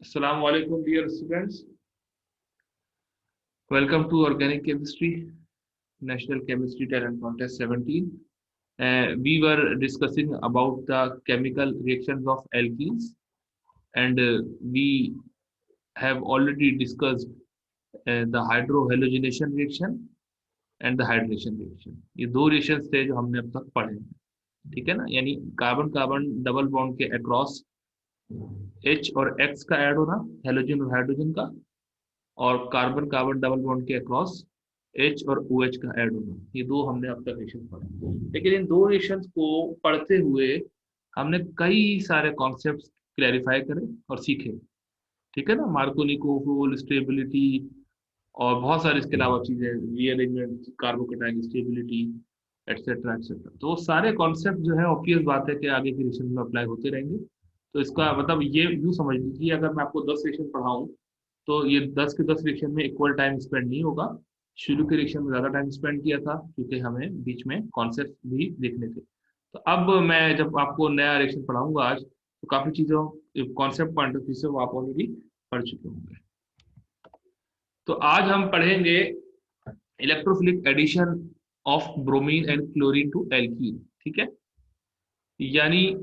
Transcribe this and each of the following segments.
Assalamu alaikum, dear students. Welcome to Organic Chemistry National Chemistry Talent Contest 17. We were discussing about the chemical reactions of alkenes, and we have already discussed the hydrohalogenation reaction and the hydration reaction. ये दो reactions थे जो हमने अब तक पढ़े हैं, ठीक है ना। यानी कार्बन कार्बन डबल बॉन्ड के अक्रॉस H और X का ऐड होना, हेलोजन और हाइड्रोजन का, और कार्बन कार्बन डबल बॉन्ड के अक्रॉस H और OH का ऐड होना। ये दो हमने अब तक रिएक्शन पढ़े, लेकिन इन दो रिएक्शंस को पढ़ते हुए हमने कई सारे कॉन्सेप्ट्स क्लैरिफाई करे और सीखे, ठीक है ना। मार्कोनिकोव स्टेबिलिटी और बहुत सारे इसके अलावा चीजें, rearrangement, carbocation stability, etcetera etcetera. तो वो सारे कॉन्सेप्ट जो है ऑब्वियस बात है कि आगे की रिएक्शन में अप्लाई होते रहेंगे। तो इसका मतलब ये यूँ समझ लीजिए, अगर मैं आपको 10 रिएक्शन पढ़ाऊँ तो ये 10 के 10 रिएक्शन में इक्वल टाइम स्पेंड नहीं होगा। शुरू के रिएक्शन में ज़्यादा टाइम स्पेंड किया था क्योंकि हमें बीच में कॉन्सेप्ट भी देखने थे। तो अब मैं जब आपको नया रिएक्शन पढ़ाऊंगा आज, तो काफ़ी चीज़ों कॉन्सेप्ट पॉइंट ऑफ व्यू से वो आप ऑलरेडी पढ़ चुके होंगे। तो आज हम पढ़ेंगे electrophilic addition of bromine and chlorine to alkene, ठीक है। यानी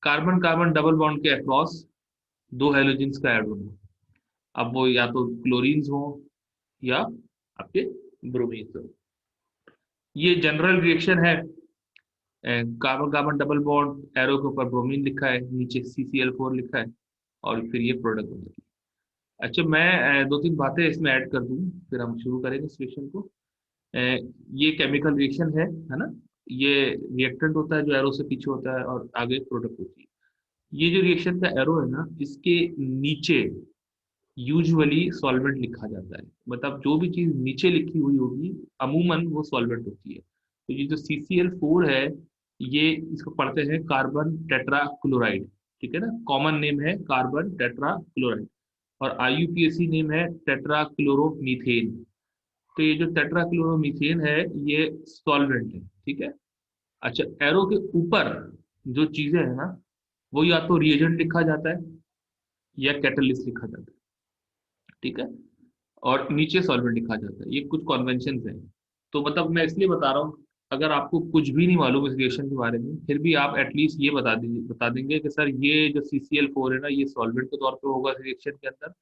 कार्बन कार्बन डबल बॉन्ड के अक्रॉस दो हेलोजेंस का ऐड होना। अब वो या तो क्लोरीन्स हो या आपके ब्रोमीन्स हो। ये जनरल रिएक्शन है। Carbon carbon double bond, arrow के ऊपर ब्रोमीन लिखा है, नीचे CCl4 लिखा है, और फिर ये प्रोडक्ट बन जाती है। अच्छा, मैं दो तीन बातें इसमें ऐड कर दूं, फिर हम शुरू करेंगे इस रिएक्शन को। अ, ये केमिकल रिएक्शन है ना। ये रिएक्टेंट होता है जो एरो से पीछे होता है, और आगे प्रोडक्ट होती है। ये जो रिएक्शन का एरो है ना, इसके नीचे यूजुअली सॉल्वेंट लिखा जाता है। मतलब जो भी चीज नीचे लिखी हुई होगी अमूमन वो सॉल्वेंट होती है। तो ये जो CCl4 है, ये इसको पढ़ते हैं कार्बन टेट्रा क्लोराइड, ठीक है ना। कॉमन नेम है कार्बन टेट्रा क्लोराइड, और IUPAC नेम है टेट्रा क्लोरोमीथेन। तो ये जो टेट्रा क्लोरोमीथेन है, ये सॉल्वेंट है, ठीक है। अच्छा, एरो के ऊपर जो चीजें है ना, वो या तो रिएजेंट लिखा जाता है या कैटलिस्ट लिखा जाता है, ठीक है। और नीचे सॉल्वेंट लिखा जाता है। ये कुछ कॉन्वेंशन हैं। तो मतलब मैं इसलिए बता रहा हूँ, अगर आपको कुछ भी नहीं मालूम इस रिएक्शन के बारे में, फिर भी आप एटलीस्ट ये बता देंगे कि सर ये जो CCl4 है ना, ये सॉल्वेंट के तौर पे होगा इस रिएक्शन के अंदर,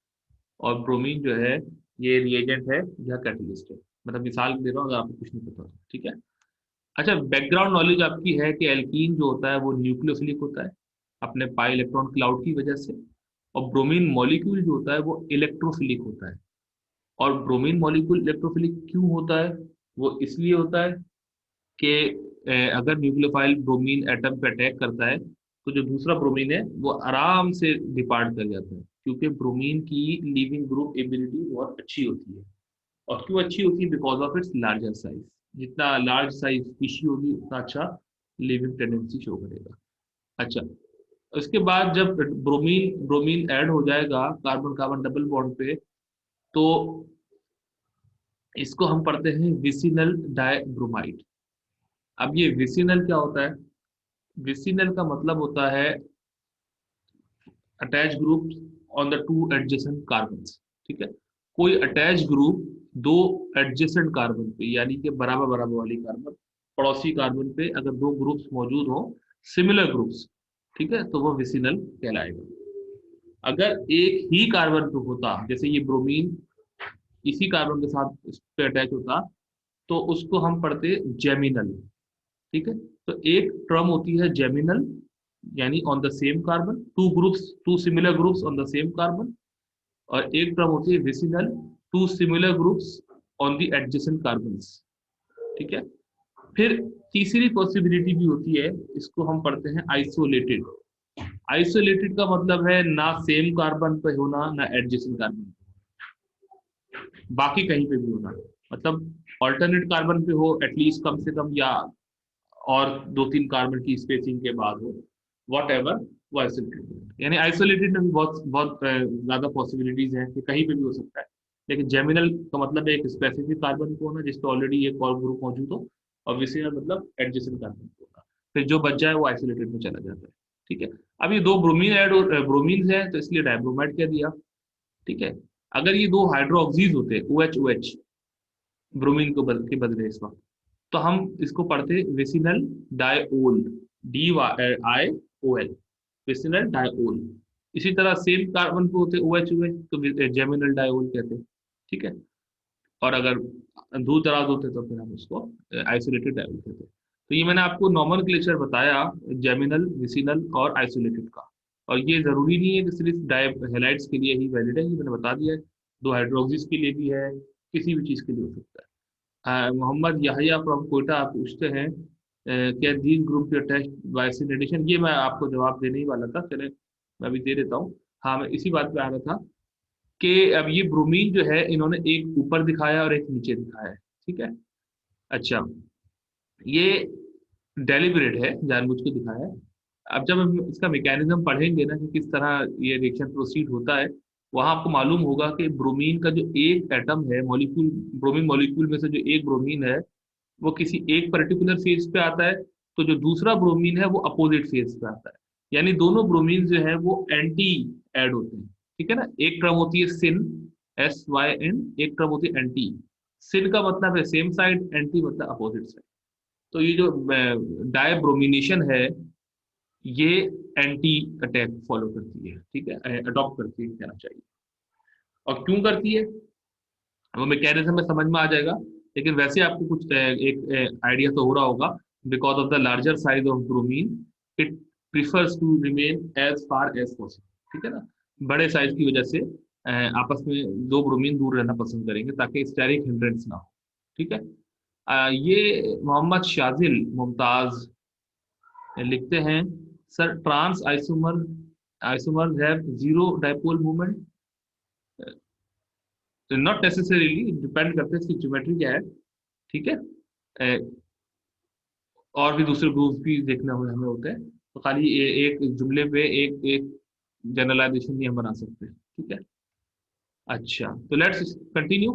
और ब्रोमीन जो है ये रिएजेंट है या कैटलिस्ट है। मतलब मिसाल दे रहा हूँ अगर आपको कुछ नहीं पता, ठीक है। अच्छा, बैकग्राउंड नॉलेज आपकी है कि एल्कीन जो होता है वो न्यूक्लियोफिलिक होता है अपने पाई इलेक्ट्रॉन क्लाउड की वजह से, और ब्रोमीन मॉलिक्यूल जो होता है वो इलेक्ट्रोफिलिक होता है। और ब्रोमीन मॉलिक्यूल इलेक्ट्रोफिलिक क्यों होता है? वो इसलिए होता है कि अगर न्यूक्लियोफाइल ब्रोमीन एटम पे अटैक करता है, तो जो दूसरा ब्रोमीन है वो आराम से डिपार्ट कर जाता है, क्योंकि ब्रोमीन की लीविंग ग्रुप एबिलिटी बहुत अच्छी होती है। और क्यों अच्छी होती है? Because of its larger size. जितना लार्ज साइज स्पीशी होगी उतना अच्छा लिविंग टेंडेंसी शो करेगा। अच्छा, उसके बाद जब ब्रोमीन ब्रोमीन ऐड हो जाएगा कार्बन कार्बन डबल बॉन्ड पे, तो इसको हम पढ़ते हैं विसिनल डायब्रोमाइड। अब ये विसिनल क्या होता है? विसिनल का मतलब होता है attach group on the two adjacent carbons, ठीक है। कोई अटैच ग्रुप दो एडजेसेंट कार्बन पे, यानी कि बराबर बराबर वाली कार्बन, पड़ोसी कार्बन पे अगर दो ग्रुप्स मौजूद हो, सिमिलर ग्रुप्स, ठीक है, तो वो विसिनल कहलाएगा। अगर एक ही कार्बन पे होता, जैसे ये ब्रोमीन इसी कार्बन के साथ इस पे अटैच होता, तो उसको हम पढ़ते जेमिनल, ठीक है। तो एक टर्म होती है जेमिनल, यानी on the same carbon, two groups, two similar groups on the same carbon. और एक टर्म होती है vicinal, two similar groups on the adjacent carbons, ठीक है। फिर तीसरी पॉसिबिलिटी भी होती है, इसको हम पढ़ते हैं आइसोलेटेड। आइसोलेटेड का मतलब है ना सेम कार्बन पे होना ना एडजेसेंट कार्बन, बाकी कहीं पे भी होना। मतलब ऑल्टरनेट कार्बन पे हो एटलीस्ट कम से कम, या और दो तीन कार्बन की स्पेसिंग के बाद हो, वॉट एवर, वो आइसोलेटेड। यानी आइसोलेटेड में भी बहुत बहुत ज्यादा पॉसिबिलिटीज हैं कि कहीं पे भी हो सकता है। लेकिन जेमिनल का मतलब है एक स्पेसिफिक कार्बन को होना जिसपे ऑलरेडी एक और ग्रुप मौजूद हो, और विसिनल मतलब एडजेसेंट कार्बन को होना। फिर जो बच जाए वो आइसोलेटेड में चला जाता है, ठीक है। अब ये दो ब्रोमीन ऐड ब्रोमीन है तो इसलिए डाइब्रोमाइड कह दिया। ठीक है। अगर ये दो हाइड्रोक्सीज होते OH OH ब्रोमीन के बदले इस वक्त, तो हम इसको पढ़ते vicinal diol, DIOL, vicinal diol. इसी तरह सेम कार्बन पे होते OH OH तो जेमिनल डाइओल कहते। ठीक है। और अगर दूर दराज होते तो फिर हम उसको आइसोलेटेड डायोल कहते हैं। तो ये मैंने आपको नॉमनक्लेचर बताया जेमिनल, विसिनल और आइसोलेटेड का। और ये जरूरी नहीं है कि सिर्फ डाई हेलाइड्स के लिए ही वैलिड है, ये मैंने बता दिया है। दो हाइड्रोक्सिस के लिए भी है, किसी भी चीज के लिए हो सकता है। मोहम्मद याहिया फ्रॉम कोयटा आप पूछते हैं क्या these group your test by addition, ये मैं आपको जवाब देने ही वाला था, चले मैं अभी दे देता हूँ। हाँ, मैं इसी बात पे आ रहा था कि अब ये ब्रोमीन जो है इन्होंने एक ऊपर दिखाया और एक नीचे दिखाया है। ठीक है। अच्छा, ये डेलिबरेट है, जानबूझ के दिखाया है। अब जब हम इसका मैकेनिज्म पढ़ेंगे ना कि किस तरह ये रिएक्शन प्रोसीड होता है, वहां आपको मालूम होगा कि ब्रोमीन का जो एक एटम है, मॉलिक्यूल, ब्रोमीन मॉलिक्यूल में से जो एक ब्रोमीन है वो किसी एक पर्टिकुलर फेज पे आता है, तो जो दूसरा ब्रोमीन है वो अपोजिट फेज पे आता है। यानी दोनों ब्रोमीन जो है वो एंटी ऐड होते हैं। ठीक है ना। एक टर्म होती है सिन, SYN, एक टर्म होती है एंटी। सिन का मतलब है सेम साइड, एंटी मतलब अपोजिट साइड। तो ये जो डायब्रोमिनेशन है, ये एंटी अटैक फॉलो करती है। ठीक है, अडॉप्ट करती है कहना चाहिए। और क्यों करती है वो मैकेनिज्म में समझ में आ जाएगा, लेकिन वैसे आपको कुछ एक आइडिया तो हो रहा होगा। Because of the larger size of bromine, it prefers to remain as far as possible. ठीक है ना। बड़े साइज की वजह से आपस में दो ब्रोमीन दूर रहना पसंद करेंगे ताकि स्टेरिक हिंड्रेंस ना हो। ठीक है। ये मोहम्मद शाजिल मुमताज लिखते हैं, sir trans isomer isomer have zero dipole movement. Not necessarily, depend करते हैं इसकी ज्योमेट्री क्या है। ठीक है। अ, और भी दूसरे ग्रुप्स भी देखने हुए हमें होते हैं, तो खाली एक जुमले पे एक एक जनरलाइजेशन नहीं हम बना सकते। ठीक है। अच्छा, तो लेट्स कंटिन्यू।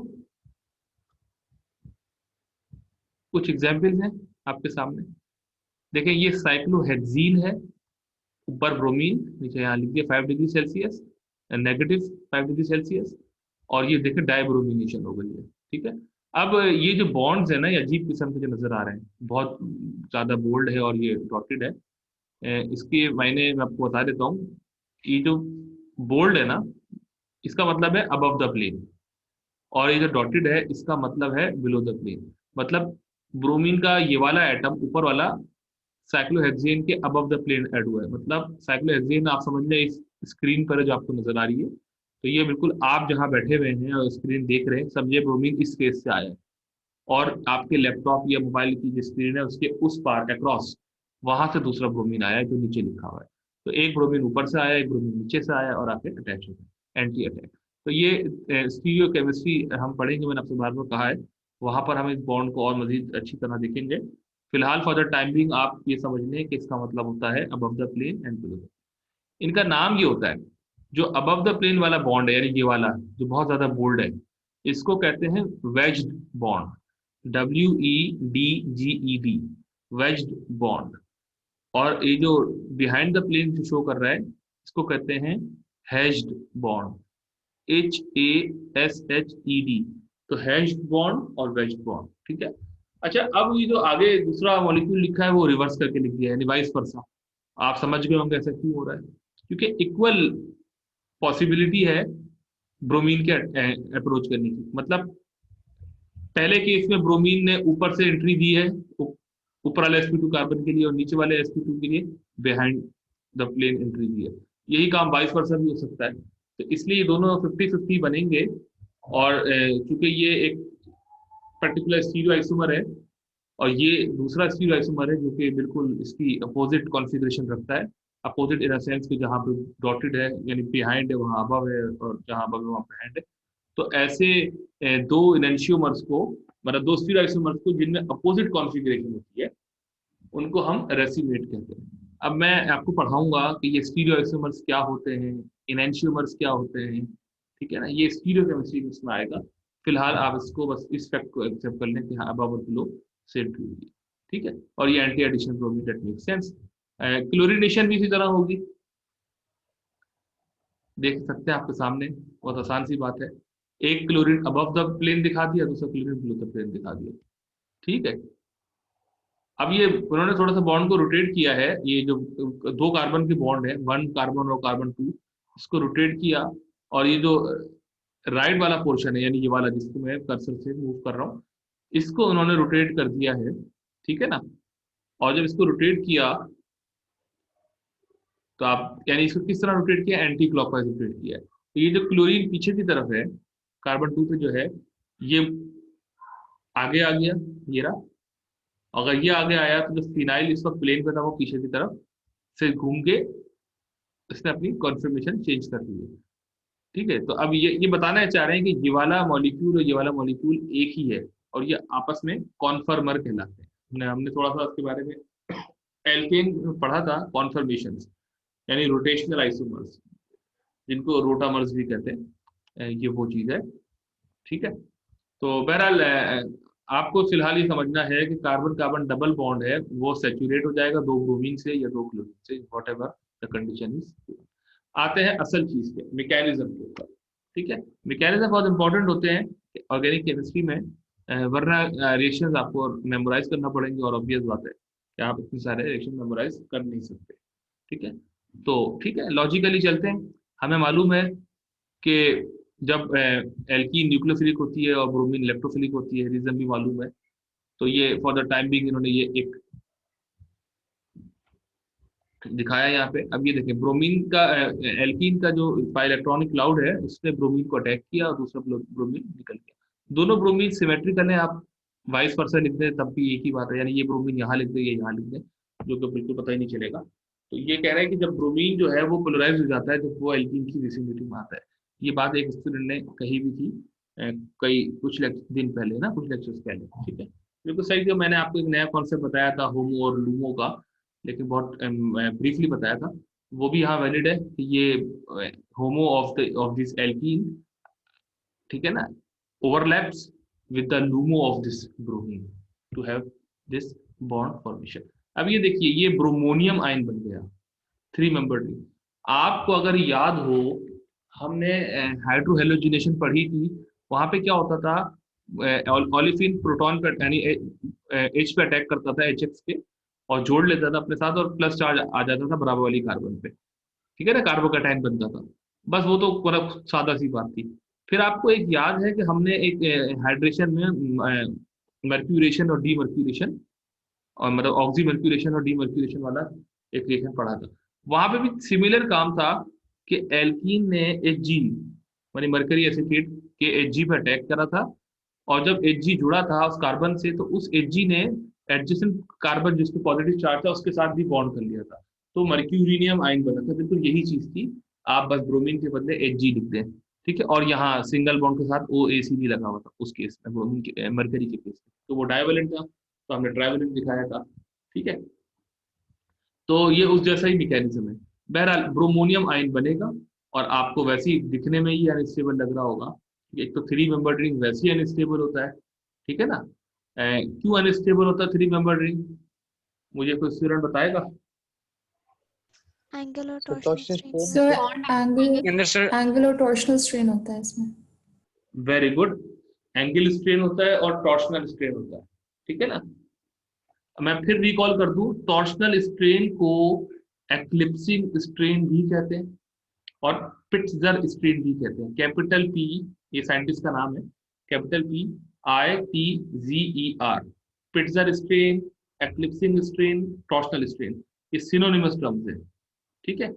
कुछ एग्जाम्पल्स हैं आपके सामने। देखें, ये साइक्लोहेक्सीन है, ऊपर ब्रोमीन, नीचे यहाँ लिख दिया 5 डिग्री सेल्सियस, -5 डिग्री सेल्सियस। और ये देखिए डायब्रोमिनेशन हो गई है। ठीक है। अब ये जो बॉन्ड्स है ना, ये अजीब किस्म के जो नजर आ रहे हैं, बहुत ज्यादा बोल्ड है और ये डॉटेड है। इसके मायने मैं आपको बता देता हूँ। ये जो बोल्ड है ना, इसका मतलब है अबव द प्लेन। और ये जो डॉटेड है इसका मतलब है बिलो द प्लेन। मतलब ब्रोमीन का ये वाला एटम ऊपर वाला साइक्लोहेक्सेन के अबव द प्लेन ऐड हुआ है। मतलब साइक्लोहेक्सेन आप समझ लें इस स्क्रीन पर जो आपको नजर आ रही है, तो ये बिल्कुल आप जहां बैठे हुए हैं और स्क्रीन देख रहे हैं, समझिए ब्रोमीन इस फेस से आया है। और आपके लैपटॉप या मोबाइल की जो स्क्रीन है उसके उस पार अक्रॉस, वहां से दूसरा ब्रोमीन आया है जो नीचे लिखा हुआ है। तो एक ब्रोमीन ऊपर से आया, एक ब्रोमीन नीचे से आया और आके अटैच हो गया, एंटी अटैक। तो ये स्टीरियो केमिस्ट्री हम पढ़ेंगे, मैंने आपसे बार बार कहा है। वहां पर हम इस बॉन्ड को और मजीद अच्छी तरह देखेंगे। फिलहाल फॉर द टाइम बिंग आप ये समझ लें कि इसका मतलब होता है above the plane and below. इनका नाम ये होता है, जो अबव द प्लेन वाला बॉन्ड है, यानी ये वाला जो बहुत ज्यादा बोल्ड है, इसको कहते हैं वेज्ड बॉन्ड, WEDGED, वेज्ड बॉन्ड। और ये जो बिहाइंड द प्लेन जो शो कर रहा है, इसको कहते हैं हैश्ड बॉन्ड, HASHED। तो हैश्ड बॉन्ड और वेज्ड बॉन्ड। ठीक है। अच्छा, अब ये जो आगे दूसरा मॉलिक्यूल लिखा है वो रिवर्स करके लिख दिया है, यानी वाइस वर्सा। आप समझ गए होंगे ऐसा क्यों हो रहा है, क्योंकि इक्वल पॉसिबिलिटी है ब्रोमीन के अप्रोच करने की। मतलब पहले केस में ब्रोमीन ने ऊपर से एंट्री दी है, ऊपर वाले sp2 कार्बन के लिए, और नीचे वाले sp2 के लिए बिहाइंड द प्लेन एंट्री दी है। यही काम वाइस वर्सा भी हो सकता है। तो इसलिए ये दोनों 50-50 बनेंगे। और चूंकि ये एक पर्टिकुलर स्टीरियो आइसोमर है और ये दूसरा स्टीरियो आइसोमर है जो कि बिल्कुल इसकी अपोजिट कॉन्फ़िगरेशन रखता है। अपोजिट इन सेंस कि जहाँ पे डॉटेड है यानी बिहाइंड है वहाँ अबव है, और जहाँ अबव है वहाँ बिहाइंड है। तो ऐसे दो इनेंशियोमर्स को, मतलब दो स्टीरियो आइसोमर्स को जिनमें अपोजिट कॉन्फ़िगरेशन होती है, उनको हम रेसिमेट कहते हैं। अब मैं आपको पढ़ाऊंगा कि ये स्टीरियो आइसोमर्स क्या होते हैं, इनेंशियोमर्स क्या होते हैं। ठीक है ना, ये स्टीरियो केमिस्ट्री में इसमें आएगा। फिलहाल आप इसको बस इस फैक्ट को एक्सेप्ट कर लें कि हाँ अबव और बिलो सेम टू होगी। ठीक है। और ये anti addition probably that make sense. Chlorination भी इसी तरह होगी। देख सकते हैं आपके सामने, बहुत आसान सी बात है। एक क्लोरीन अबव द प्लेन दिखा दिया, दूसरा क्लोरीन बिलो द प्लेन दिखा दिया। ठीक है, अब ये उन्होंने थोड़ा सा बॉन्ड को रोटेट किया है, ये जो दो कार्बन की बॉन्ड है, वन कार्बन और कार्बन टू, इसको रोटेट किया, और ये जो राइट वाला पोर्शन है, यानी ये वाला जिसको मैं कर्सर से मूव कर रहा हूँ, इसको उन्होंने रोटेट कर दिया है। ठीक है ना, और जब इसको रोटेट किया तो आप, यानी इसको किस तरह रोटेट किया, एंटी क्लॉकवाइज रोटेट किया है। तो ये जो क्लोरीन पीछे की तरफ है, कार्बन टू पे जो है, ये आगे आ गया, ये रहा। अगर ये आगे आया तो जो फिनाइल इस वक्त प्लेन पे था वो पीछे की तरफ से घूम के इसने अपनी कॉन्फर्मेशन चेंज कर दी है। ठीक है, तो अब ये बताना चाह रहे हैं कि ये वाला मॉलिक्यूल और ये वाला मॉलिक्यूल एक ही है, और ये आपस में कॉन्फर्मर कहलाते हैं। हमने हमने थोड़ा सा उसके बारे में एल्केन में पढ़ा था, कॉन्फर्मेशन यानी रोटेशनल आइसोमर्स, जिनको रोटामर्स भी कहते हैं, ये वो चीज है। ठीक है, तो बहरहाल आपको फिलहाल ये समझना है कि कार्बन कार्बन डबल बॉन्ड है, वो सेचुरेट हो जाएगा दो ब्रोमीन से या दो क्लोरीन से, what ever the condition is. आते हैं असल चीज पे, मैकेनिज्म के ऊपर। ठीक है, मैकेनिज्म बहुत इंपॉर्टेंट होते हैं ऑर्गेनिक केमिस्ट्री में, वरना रिएक्शंस आपको मेमोराइज करना पड़ेंगे, और ऑब्वियस बात है कि आप इतने सारे रिएक्शन मेमोराइज कर नहीं सकते। ठीक है, तो ठीक है, लॉजिकली चलते हैं। हमें मालूम है कि जब एल्कीन न्यूक्लियोफिलिक होती है और ब्रोमीन इलेक्ट्रोफिलिक होती है, रीजन भी मालूम है। तो ये फॉर द टाइम बिंग इन्होंने ये एक दिखाया यहाँ पे। अब ये देखें, ब्रोमीन का एल्कीन का जो इलेक्ट्रॉनिक क्लाउड है, उसने ब्रोमीन को अटैक किया और दूसरा ब्रोमीन निकल गया। दोनों ब्रोमीन सिमेट्रिकल है, आप वाइस वर्सा लिख दें तब भी एक ही बात है, यानी ये ब्रोमीन यहाँ लिख दें, ये यहाँ लिख दें, जो कि बिल्कुल पता ही नहीं चलेगा। तो ये कह रहे हैं कि जब ब्रोमीन जो है वो पोलराइज हो जाता है जब वो एल्कीन की विसिनिटी में आता है। ये बात एक स्टूडेंट ने कही भी थी कई कुछ दिन पहले ना, कुछ लेक्चर्स पहले। ठीक है, बिल्कुल सही। जो मैंने आपको एक नया कॉन्सेप्ट बताया था होमो और लूमो का, लेकिन बहुत ब्रीफली बताया था, वो भी यहाँ वैलिड है कि ये होमो ऑफ दिस एल्कीन, ठीक है ना, overlaps with the LUMO of this bromine to have this bond formation. अब ये देखिए, ये ब्रोमोनियम आयन बन गया, थ्री मेंबर्ड रिंग। आपको अगर याद हो, हमने हाइड्रोहेलोजिनेशन पढ़ी थी, वहां पे क्या होता था, ओलिफिन प्रोटॉन पे यानी एच पे अटैक करता था, एच एक्स पे, और जोड़ लेता था अपने साथ, और प्लस चार्ज आ जाता था बराबर वाली कार्बन पे। ठीक है ना, कार्बोकैटायन बनता था। बस वो तो पूरा सादा सी बात थी। फिर आपको एक याद है कि हमने एक हाइड्रेशन में मर्क्यूरेशन और डीमर्क्यूरेशन, और मतलब ऑक्सीमर्क्यूरेशन और डीमर्क्यूरेशन वाला एक रिएक्शन पढ़ा था। वहां पे भी सिमिलर काम था कि एल्कीन ने एच जी, यानी मरकरी एसिटेट के एच जी पे अटैक करा था, और जब एच जी जुड़ा था उस कार्बन से, तो उस एच जी ने एडजेसेंट कार्बन जिसपे पॉजिटिव चार्ज था उसके साथ भी बॉन्ड कर लिया था, तो मर्क्यूरिनियम आयन बना था। बिल्कुल यही चीज थी, आप बस ब्रोमीन के बदले एच जी लिख दें। ठीक है, और यहाँ सिंगल बॉन्ड के साथ ओ ए सी भी लगा हुआ था उस केस में, ब्रोमीन के मरकरी के केस में, तो वो डायवेलेंट था, तो हमने ट्राइवेलेंट दिखाया था। ठीक है, तो ये उस जैसा ही मैकेनिज्म है। बहरहाल ब्रोमोनियम आयन बनेगा, और आपको वैसे ही दिखने में ही अनस्टेबल लग रहा होगा। एक तो थ्री मेंबर्ड रिंग वैसे ही अनस्टेबल होता है। ठीक है ना, क्यों अनस्टेबल होता है थ्री मेंबर्ड रिंग, मुझे कोई स्टूडेंट बताएगा? एंगल और sir torsional torsional strain. Strain sir angle और टॉर्शनल स्ट्रेन होता है इसमें। वेरी गुड, एंगल स्ट्रेन होता है और टॉर्शनल स्ट्रेन होता है। ठीक है ना, मैं फिर रिकॉल कर दूं, टॉर्शनल स्ट्रेन को एक्लिप्सिंग स्ट्रेन भी कहते हैं, और पिट्जर स्ट्रेन भी कहते हैं। कैपिटल पी, ये साइंटिस्ट का नाम है, capital P I T Z E R, Pitzer strain, eclipsing strain, torsional strain, ये सिनोनिमस टर्म्स है। ठीक है,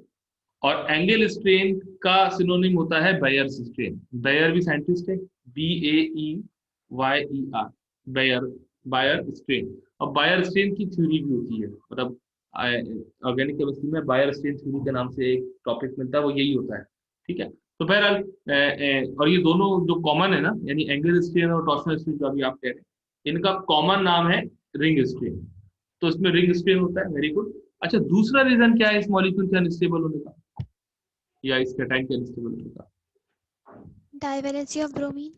और एंगल स्ट्रेन का सिनोनिम होता है बेयर्स स्ट्रेन। बेयर भी साइंटिस्ट है, B A E Y E R, Baeyer, Baeyer strain. और बायर स्ट्रेन की थ्योरी भी होती है, मतलब ऑर्गेनिक केमिस्ट्री में बायर स्ट्रेन थ्योरी के नाम से एक टॉपिक मिलता है, वो यही होता है। ठीक है, तो बहरहाल और ये दोनों जो कॉमन है ना, यानी एंगल स्ट्रेन और टॉर्शनल स्ट्रेन जो अभी आप कह रहे हैं, इनका कॉमन नाम है रिंग स्ट्रेन। तो इसमें रिंग स्ट्रेन होता है। Very good. अच्छा, दूसरा रीजन क्या है इस मॉलिक्यूल के अनस्टेबल होने का, या इस कैटाइन के अनस्टेबल होने का? डाइवेलेंसी ऑफ ब्रोमीन,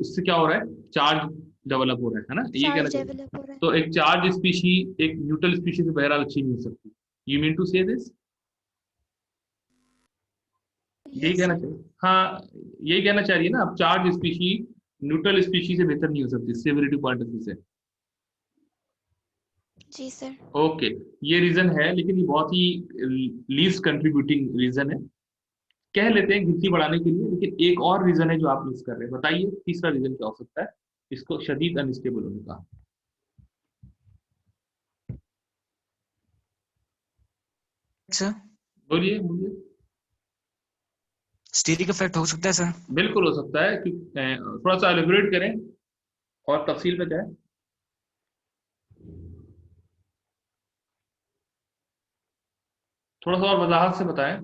उससे क्या हो रहा है, चार्ज डेवलप हो रहा है ना, ये कहना चार्ज चाहिए। डेवलप हो रहा है। तो एक चार्ज स्पीशी एक न्यूट्रल स्पीशी से बहरहाल अच्छी नहीं हो सकती। यू मीन टू से दिस? यही कहना चाहिए, हाँ यही कहना चाह रही है ना आप, चार्ज स्पीशी न्यूट्रल स्पीशी से बेहतर नहीं हो सकती सेवरिटी पॉइंट ऑफ व्यू से। जी सर। ओके, ये रीजन है, लेकिन ये बहुत ही लीस्ट कंट्रीब्यूटिंग रीजन है, कह लेते हैं गिनती बढ़ाने के लिए। लेकिन एक और रीजन है जो आप मिस कर रहे हैं, बताइए तीसरा रीजन क्या हो सकता है इसको शदीद अनस्टेबल होने का। सर बोलिए बोलिए। स्टीरिक इफेक्ट हो सकता है सर। बिल्कुल हो सकता है, थोड़ा सा एलिब्रेट करें और तफसील में जाए। थोड़ा सा और वजाहत से बताएं।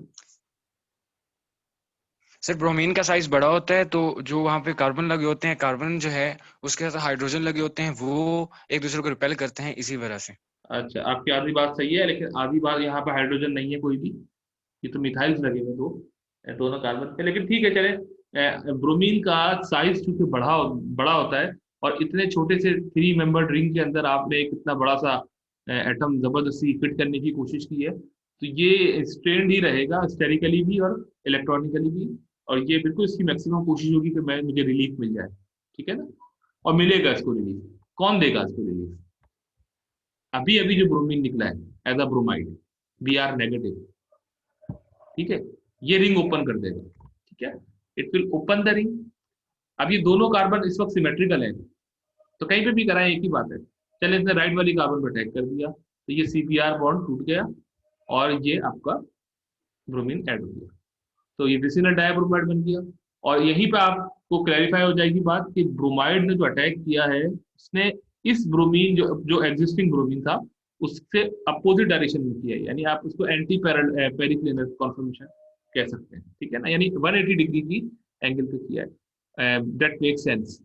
सर ब्रोमीन का साइज बड़ा होता है, तो जो वहाँ पे कार्बन लगे होते हैं, कार्बन जो है उसके साथ हाइड्रोजन लगे होते हैं, वो एक दूसरे को रिपेल करते हैं इसी वजह से। अच्छा, आपकी आधी बात सही है, लेकिन आधी बात, यहाँ पे हाइड्रोजन नहीं है कोई भी, ये तो मिथाइल्स लगे हुए दो, दोनों कार्बन पे। लेकिन ठीक है चले, ब्रोमीन का साइज चूंकि बड़ा बड़ा होता है, और इतने छोटे से 3 मेंबर्ड रिंग के अंदर आपने एक इतना बड़ा सा एटम जबरदस्ती फिट करने की कोशिश की है, तो ये स्ट्रेंड ही रहेगा स्टेरिकली भी और इलेक्ट्रॉनिकली भी। और ये बिल्कुल इसकी मैक्सिमम कोशिश होगी कि मुझे रिलीफ मिल जाए, ठीक है ना। और मिलेगा इसको रिलीफ, कौन देगा इसको रिलीफ? अभी अभी जो ब्रोमीन निकला है एज अ ब्रोमाइड, Br-, ठीक है, ये रिंग ओपन कर देगा, ठीक है, it will open the ring. अब ये दोनों कार्बन इस वक्त सिमेट्रिकल है, तो कहीं पे भी कराएं एक ही बात है। चले इसने राइट वाली कार्बन पर अटैक कर दिया, तो ये CPr बॉन्ड टूट गया और ये आपका ब्रोमीन ऐड हो गया, तो ये विसिनल डायब्रोमाइड बन गया। और यहीं पे आपको क्लैरिफाई हो जाएगी बात कि ब्रोमाइड ने जो अटैक किया है, उसने इस ब्रोमीन जो जो एग्जिस्टिंग ब्रोमीन था उससे अपोजिट डायरेक्शन में किया है, यानी आप उसको एंटी पेरिप्लेनर कॉन्फॉर्मेशन कह सकते हैं, ठीक है ना, यानी 180 डिग्री की एंगल पे किया है। That make sense.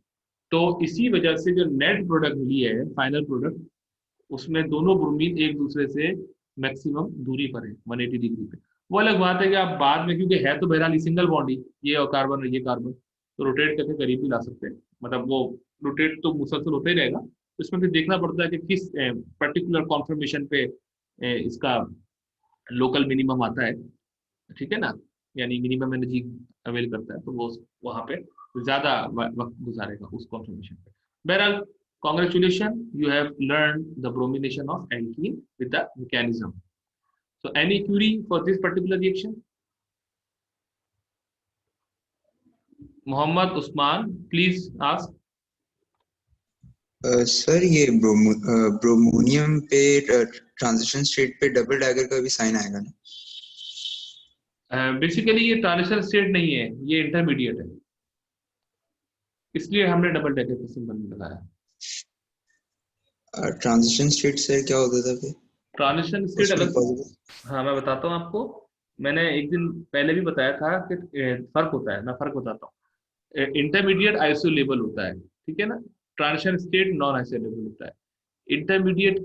तो इसी वजह से जो नेट प्रोडक्ट मिली है, फाइनल प्रोडक्ट, उसमें दोनों ब्रोमीन एक दूसरे से मैक्सिमम दूरी पर है 180 डिग्री पे। वो अलग बात है कि आप बाद में, क्योंकि है तो बहरहाल सिंगल बॉन्ड ही, ये और कार्बन और ये कार्बन, तो रोटेट करके करीब भी ला सकते हैं, मतलब वो रोटेट तो मुसलसल होता ही रहेगा। तो इसमें फिर देखना पड़ता है कि किस पर्टिकुलर कॉन्फर्मेशन पे इसका लोकल मिनिमम आता है, ठीक है ना, यानी मिनिमम एनर्जी अवेल करता है, तो वो वहां पे ज्यादा वक्त गुजारेगा उस कॉन्फर्मेशन पे। बहरहाल, congratulation, you have learn the bromination of alkene with the mechanism. So any query for this particular reaction? Mohammad Usman, please ask. Sir ये ब्रोमोनियम पे ट्रांजिशन स्टेट पे डबल डैगर का भी साइन आएगा ना? बेसिकली ये ट्रांजिशन स्टेट नहीं है, ये इंटरमीडिएट है, इसलिए हमने डबल डैगर का सिंबल लगाया। ट्रांजिशन स्टेट सर क्या होता था फिर? ट्रांजिशन स्टेट उसमें अलग, positive- हाँ मैं बताता हूँ आपको, मैंने एक दिन पहले भी बताया था कि फर्क होता है, मैं फर्क बताता हूँ। इंटरमीडिएट आइसोलेबल होता है, ठीक है ना, ट्रांजिशन स्टेट नॉन आइसोलेबल होता है। इंटरमीडिएट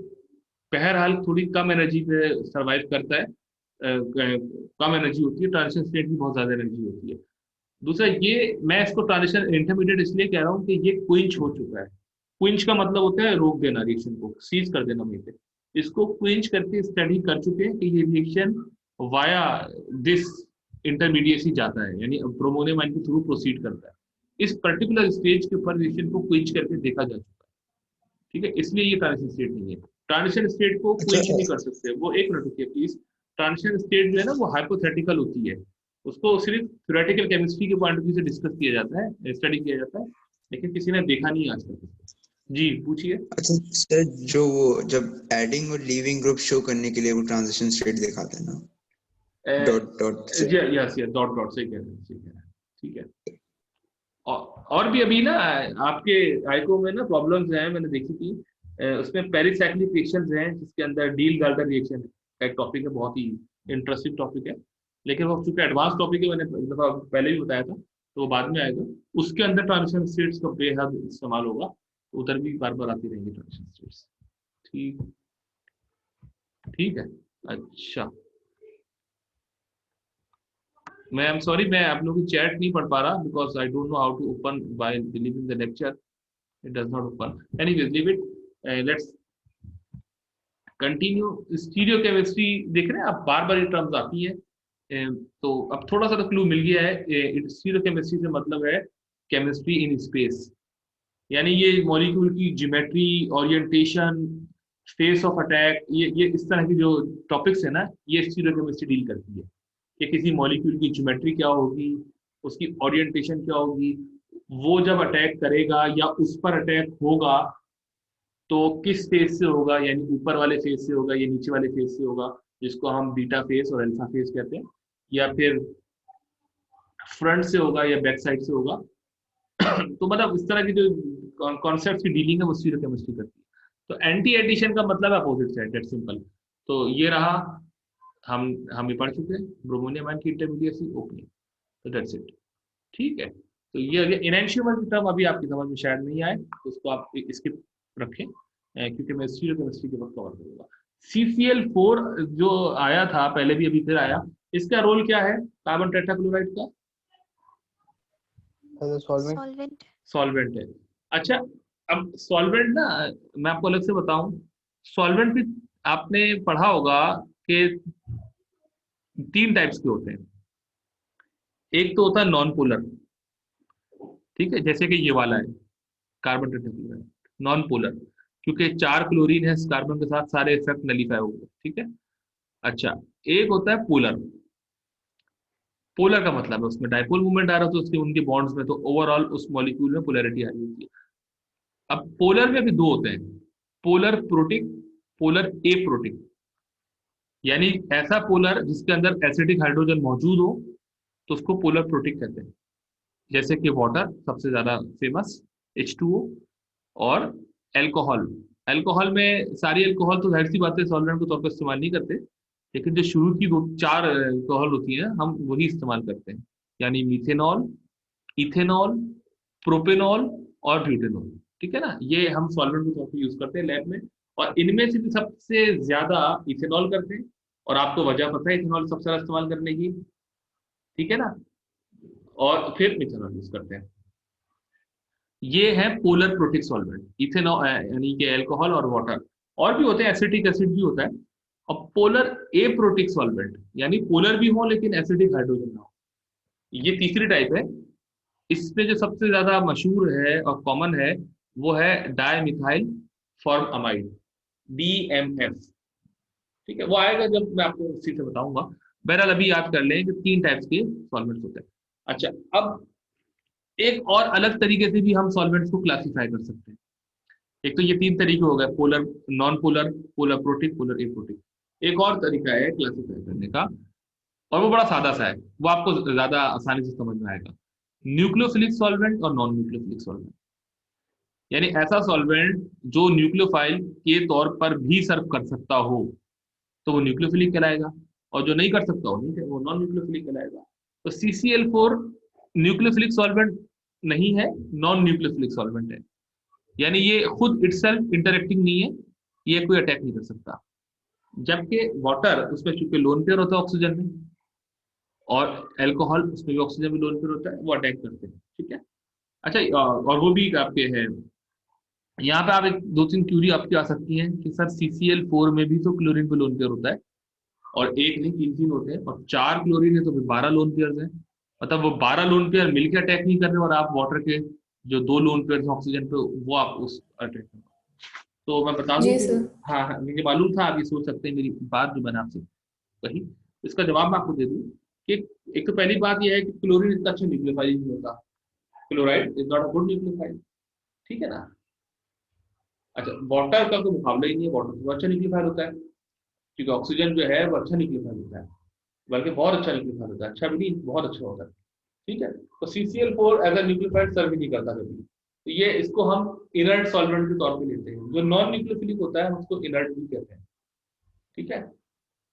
बहरहाल थोड़ी कम एनर्जी पे सरवाइव करता है, कम एनर्जी होती है, ट्रांजिशन स्टेट की बहुत ज्यादा एनर्जी होती है। दूसरा ये, मैं इसको ट्रांजिशन इंटरमीडिएट इसलिए कह रहा हूँ कि ये क्विंच हो चुका है। क्विंच का मतलब होता है रोक देना, रिएक्शन को सीज कर देना वहीं पे। इसको क्विंच करके स्टडी कर चुके हैं कि ये रिएक्शन वाया दिस इंटरमीडिएसी जाता है, यानी ब्रोमोनियम आयन के थ्रू प्रोसीड करता है। इस पर्टिकुलर स्टेज के ऊपर रिएक्शन को क्विंच करके देखा जा चुका है, ठीक है, इसलिए ये ट्रांजिशन स्टेट नहीं है। ट्रांजिशन स्टेट को क्विंच नहीं कर सकते, वो एक मिनट रुकिए प्लीज। ट्रांजिशन स्टेट जो है ना वो हाइपोथेटिकल होती है, उसको सिर्फ थ्योरेटिकल केमिस्ट्री के पॉइंट ऑफ व्यू से डिस्कस किया जाता है, स्टडी किया जाता है, लेकिन किसी ने देखा नहीं आज तक। जी पूछिए। अच्छा सर, जो वो जब एडिंग और लीविंग ग्रुप शो करने के लिए वो ट्रांजिशन स्टेट दिखाते हैं ना, डॉट डॉट से। यस यस, डॉट डॉट से कह रहे हैं, सही कह रहे हैं, ठीक है। और भी अभी ना आपके आइको में ना प्रॉब्लम्स हैं, मैंने देखी थी, उसमें पेरिसाइक्लिक रिएक्शंस हैं जिसके अंदर डील गाल्टर रिएक्शन का एक टॉपिक है, बहुत ही इंटरेस्टिंग टॉपिक है, लेकिन वो चूंकि एडवांस टॉपिक है, मैंने एक दफा पहले भी बताया था, तो वो बाद में आएगा। उसके अंदर ट्रांजिशन स्टेट्स का बेहद इस्तेमाल होगा, तो उधर भी बार बार आती रहेंगी ट्रांजिशन स्टेट्स। ठीक, ठीक है। अच्छा, मैं आई एम सॉरी, मैं आप लोगों की चैट नहीं पढ़ पा रहा because I don't know how to open by delivering the lecture, it does not open. Anyways leave it, let's continue. Stereochemistry देख रहे हैं आप, बार बार ये टर्म्स आती है, तो अब थोड़ा सा तो क्लू मिल गया है। स्टीरियोकेमिस्ट्री से मतलब है केमिस्ट्री इन स्पेस, यानी ये मॉलिक्यूल की geometry, orientation, face of attack, ये इस तरह की जो टॉपिक्स है ना, ये स्टीरियोकेमिस्ट्री डील करती है कि किसी मॉलिक्यूल की ज्योमेट्री क्या होगी, उसकी ओरिएंटेशन क्या होगी, वो जब अटैक करेगा या उस पर अटैक होगा तो किस फेस से होगा, यानी ऊपर वाले फेस से होगा या नीचे वाले फेस से होगा, जिसको हम बीटा फेस और अल्फा फेस कहते हैं, या फिर फ्रंट से होगा या बैक साइड से होगा। तो मतलब इस तरह की जो कॉन्सेप्ट की डीलिंग है वो स्टीरियोकेमिस्ट्री करती है। तो एंटी एडिशन का मतलब है अपोजिट साइड, दैट सिंपल। तो ये रहा, हम ये पढ़ चुके हैं ब्रोमोनियम आयन की इंटरमीडिएसी ओपनिंग, तो दैट्स इट। ठीक है, तो ये इनैंशियोमर की टर्म अभी आपकी समझ में शायद नहीं आए, तो उसको आप स्किप रखें, क्योंकि मैं स्टीरियोकेमिस्ट्री के वक्त कवर करूंगा। CCl4 जो आया था पहले भी, अभी फिर आया, इसका रोल क्या है कार्बन टेट्राक्लोराइड का? सॉल्वेंट। सॉल्वेंट है। अच्छा, अब सॉल्वेंट ना, मैं आपको अलग से बताऊं, सॉल्वेंट भी आपने पढ़ा होगा कि 3 टाइप्स के होते हैं। एक तो होता है नॉन पोलर, ठीक है, जैसे कि ये वाला है कार्बन टेट्राक्लोराइड, नॉन पोलर, क्योंकि 4 क्लोरीन है इस कार्बन के साथ, सारे इफेक्ट नलीफाई हो गए, ठीक है। अच्छा, एक होता है पोलर। पोलर का मतलब है उसमें डाइपोल मूवमेंट आ रहा है, तो उसके उनके बॉन्ड्स में तो ओवरऑल उस मॉलिक्यूल में पोलैरिटी आ रही होती है। अब पोलर में भी 2 होते हैं, पोलर प्रोटिक, पोलर एप्रोटिक। यानी ऐसा पोलर जिसके अंदर एसिडिक हाइड्रोजन मौजूद हो तो उसको पोलर प्रोटिक कहते हैं, जैसे कि वाटर सबसे ज्यादा फेमस, H2O, और एल्कोहल। एल्कोहल में सारी एल्कोहल तो जाहिर सी बात है सॉल्वेंट के तौर पर इस्तेमाल नहीं करते, लेकिन जो शुरू की 2-4 एल्कोहल होती है हम वही इस्तेमाल करते हैं, यानी मीथेनॉल, इथेनॉल, प्रोपेनॉल और ब्यूटेनॉल। ठीक है ना, ये हम सॉल्वेंट के तौर पर यूज करते हैं लैब में, और इनमें से भी सबसे ज्यादा इथेनॉल करते हैं, और आपको वजह पता है इथेनॉल सबसे ज्यादा इस्तेमाल करने की, ठीक है ना, और फिर मिथेनॉल यूज करते हैं। ये है पोलर प्रोटिक सॉल्वेंट, इथेनॉल यानी कि अल्कोहल और वाटर, और भी होते हैं, एसिटिक एसिड भी होता है। और पोलर एप्रोटिक सॉल्वेंट, यानी पोलर भी हो लेकिन एसिडिक हाइड्रोजन ना हो, ये तीसरी टाइप है। इसमें जो सबसे ज्यादा मशहूर है और कॉमन है वो है डायमिथाइल फॉर्मअमाइड, DMF। ठीक है, वो आएगा जब मैं आपको उसी से बताऊंगा। बहरहाल अभी याद कर लें कि 3 टाइप्स के सॉल्वेंट्स होते हैं। अच्छा, अब एक और अलग तरीके से भी हम सॉल्वेंट्स को क्लासिफाई कर सकते हैं। एक तो ये 3 तरीके हो गए, polar, non polar, polar protic, polar aprotic. एक और तरीका है क्लासिफाई करने का, और वो बड़ा सादा सा है, वो आपको ज्यादा आसानी से समझ में आएगा। न्यूक्लियोफिलिक सॉल्वेंट और नॉन न्यूक्लियोफिलिक सॉल्वेंट, यानी ऐसा सॉल्वेंट जो न्यूक्लियोफाइल के तौर पर भी सर्व कर सकता हो तो वो न्यूक्लियोफिलिक कहलाएगा, और जो नहीं कर सकता हो नहीं, वो नॉन न्यूक्लियोफिलिक कहलाएगा। तो CCl4 न्यूक्लियोफिलिक सॉल्वेंट नहीं है, नॉन न्यूक्लियोफिलिक सॉल्वेंट है, यानी ये खुद इटसेल्फ इंटरेक्टिंग नहीं है, ये कोई अटैक नहीं कर सकता। जबकि वाटर, उसमें चूंकि लोन पेयर होता है ऑक्सीजन में, और अल्कोहल उसमें भी ऑक्सीजन में लोन पेयर होता है, वो अटैक करते हैं। ठीक है, अच्छा, और वो भी आपके हैं, यहाँ पे आप एक 2-3 क्यूरी आपकी आ सकती हैं कि सर CCl4 में भी तो क्लोरीन पे लोन पेयर होता है, और एक नहीं 3 होते हैं, और 4 क्लोरीन है तो फिर 12 लोन पेयर है। मतलब वो 12 लोन पेयर मिलकर अटैक नहीं कर रहे, और आप वाटर के जो 2 लोन पेयर हैं ऑक्सीजन पे, वो आप उस अटैक कर। तो मैं बता दूं जी कि सर। हाँ हाँ, मुझे मालूम था आप ये सोच सकते हैं मेरी बात जो मैंने आपसे कही, इसका जवाब मैं आपको दे दूं कि एक तो पहली बात यह है कि क्लोरीन इतना अच्छा न्यूक्लियोफाइल नहीं होता, chloride is not a good nucleophile, ठीक है ना। अच्छा, वाटर का तो मुकाबला ही नहीं है, वाटर तो अच्छा न्यूक्लियोफाइल होता है, क्योंकि ऑक्सीजन जो है वो अच्छा न्यूक्लियोफाइल होता है, बल्कि बहुत अच्छा न्यूक्लियोफाइल होता है, अच्छा भी नहीं बहुत अच्छा होता है। ठीक है, तो CCl4 एज अ न्यूक्लियोफाइल सर्व नहीं करता कभी, तो ये इसको हम इनर्ट सॉल्वेंट के तौर पे लेते हैं। जो नॉन न्यूक्लियोफिलिक होता है उसको इनर्ट भी कहते हैं। ठीक है,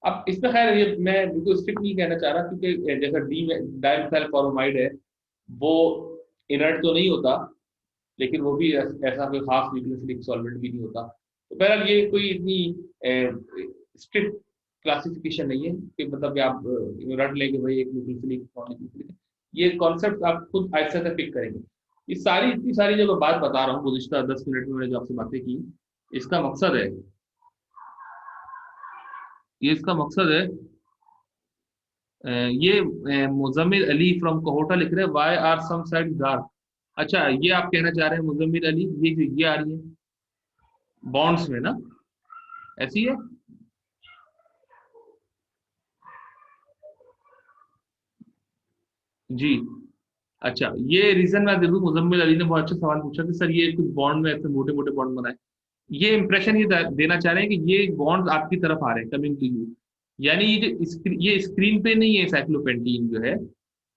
अब इसमें खैर ये मैं बिल्कुल स्ट्रिक्ट नहीं कहना चाह रहा, क्योंकि जैसा डाइमिथाइल फॉर्माइड है वो इनर्ट तो नहीं होता, लेकिन वो भी ऐसा कोई खास न्यूक्लियोफिलिक सॉल्वेंट भी नहीं होता। तो बहरहाल ये कोई इतनी स्ट्रिक्ट क्लासिफिकेशन नहीं है कि मतलब आप रट लेंगे भाई एक न्यूक्लियोफिलिक नॉन न्यूक्लियोफिलिक, ये कॉन्सेप्ट आप खुद आहिस्ता से पिक करेंगे। ये सारी इतनी सारी जो मैं बात बता रहा हूँ गुज़िश्ता 10 मिनट में मैंने जो आपसे बातें की, इसका मकसद है, ये इसका मकसद है ये मुजम्मिल अली फ्रॉम कोहोटा लिख रहे हैं why are some side dark. अच्छा, ये आप कहना चाह रहे हैं मुजम्मिल अली, ये जो ये आ रही है बॉन्ड्स में ना, ऐसी है? जी। अच्छा, ये रीजन मैं दे दूं, मुजम्मिल अली ने बहुत अच्छा सवाल पूछा कि सर ये कुछ बॉन्ड में ऐसे मोटे मोटे बॉन्ड बनाए। ये इंप्रेशन ये देना चाह रहे हैं कि ये बॉन्ड आपकी तरफ आ रहे हैं, कमिंग टू यू। यानी ये स्क्रीन पे नहीं है, साइक्लोपेंटीन जो है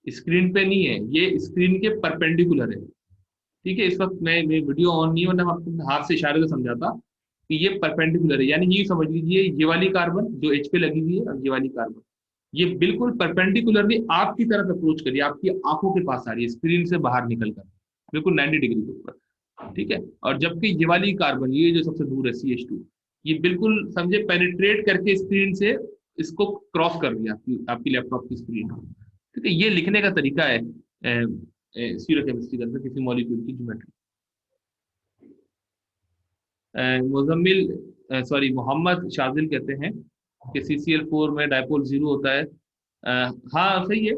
स्क्रीन पे नहीं है, ये स्क्रीन के परपेंडिकुलर है। ठीक है, इस वक्त मैं वीडियो ऑन नहीं, वरना मैं आपको हाथ से इशारे से समझाता कि ये परपेंडिकुलर है। यानी ये समझ लीजिए, ये वाली कार्बन जो एच पे लगी हुई है और ये वाली कार्बन, ये बिल्कुल परपेंडिकुलरली आपकी तरफ अप्रोच करिए, आपकी आंखों के पास आ रही है, स्क्रीन से बाहर निकल कर बिल्कुल 90 डिग्री के ऊपर। ठीक है, और जबकि ये वाली कार्बन, ये जो सबसे दूर है CH2, ये बिल्कुल समझे पेनिट्रेट करके स्क्रीन से इसको क्रॉस कर दिया आपकी लैपटॉप की स्क्रीन। ठीक है, ये लिखने का तरीका है स्टीरियोकेमिस्ट्री के अंदर किसी मॉलिक्यूल की ज्योमेट्री। मुजम्मिल सॉरी मोहम्मद शाजिल कहते हैं कि CCl4 में डायपोल 0 होता है। हाँ सही है,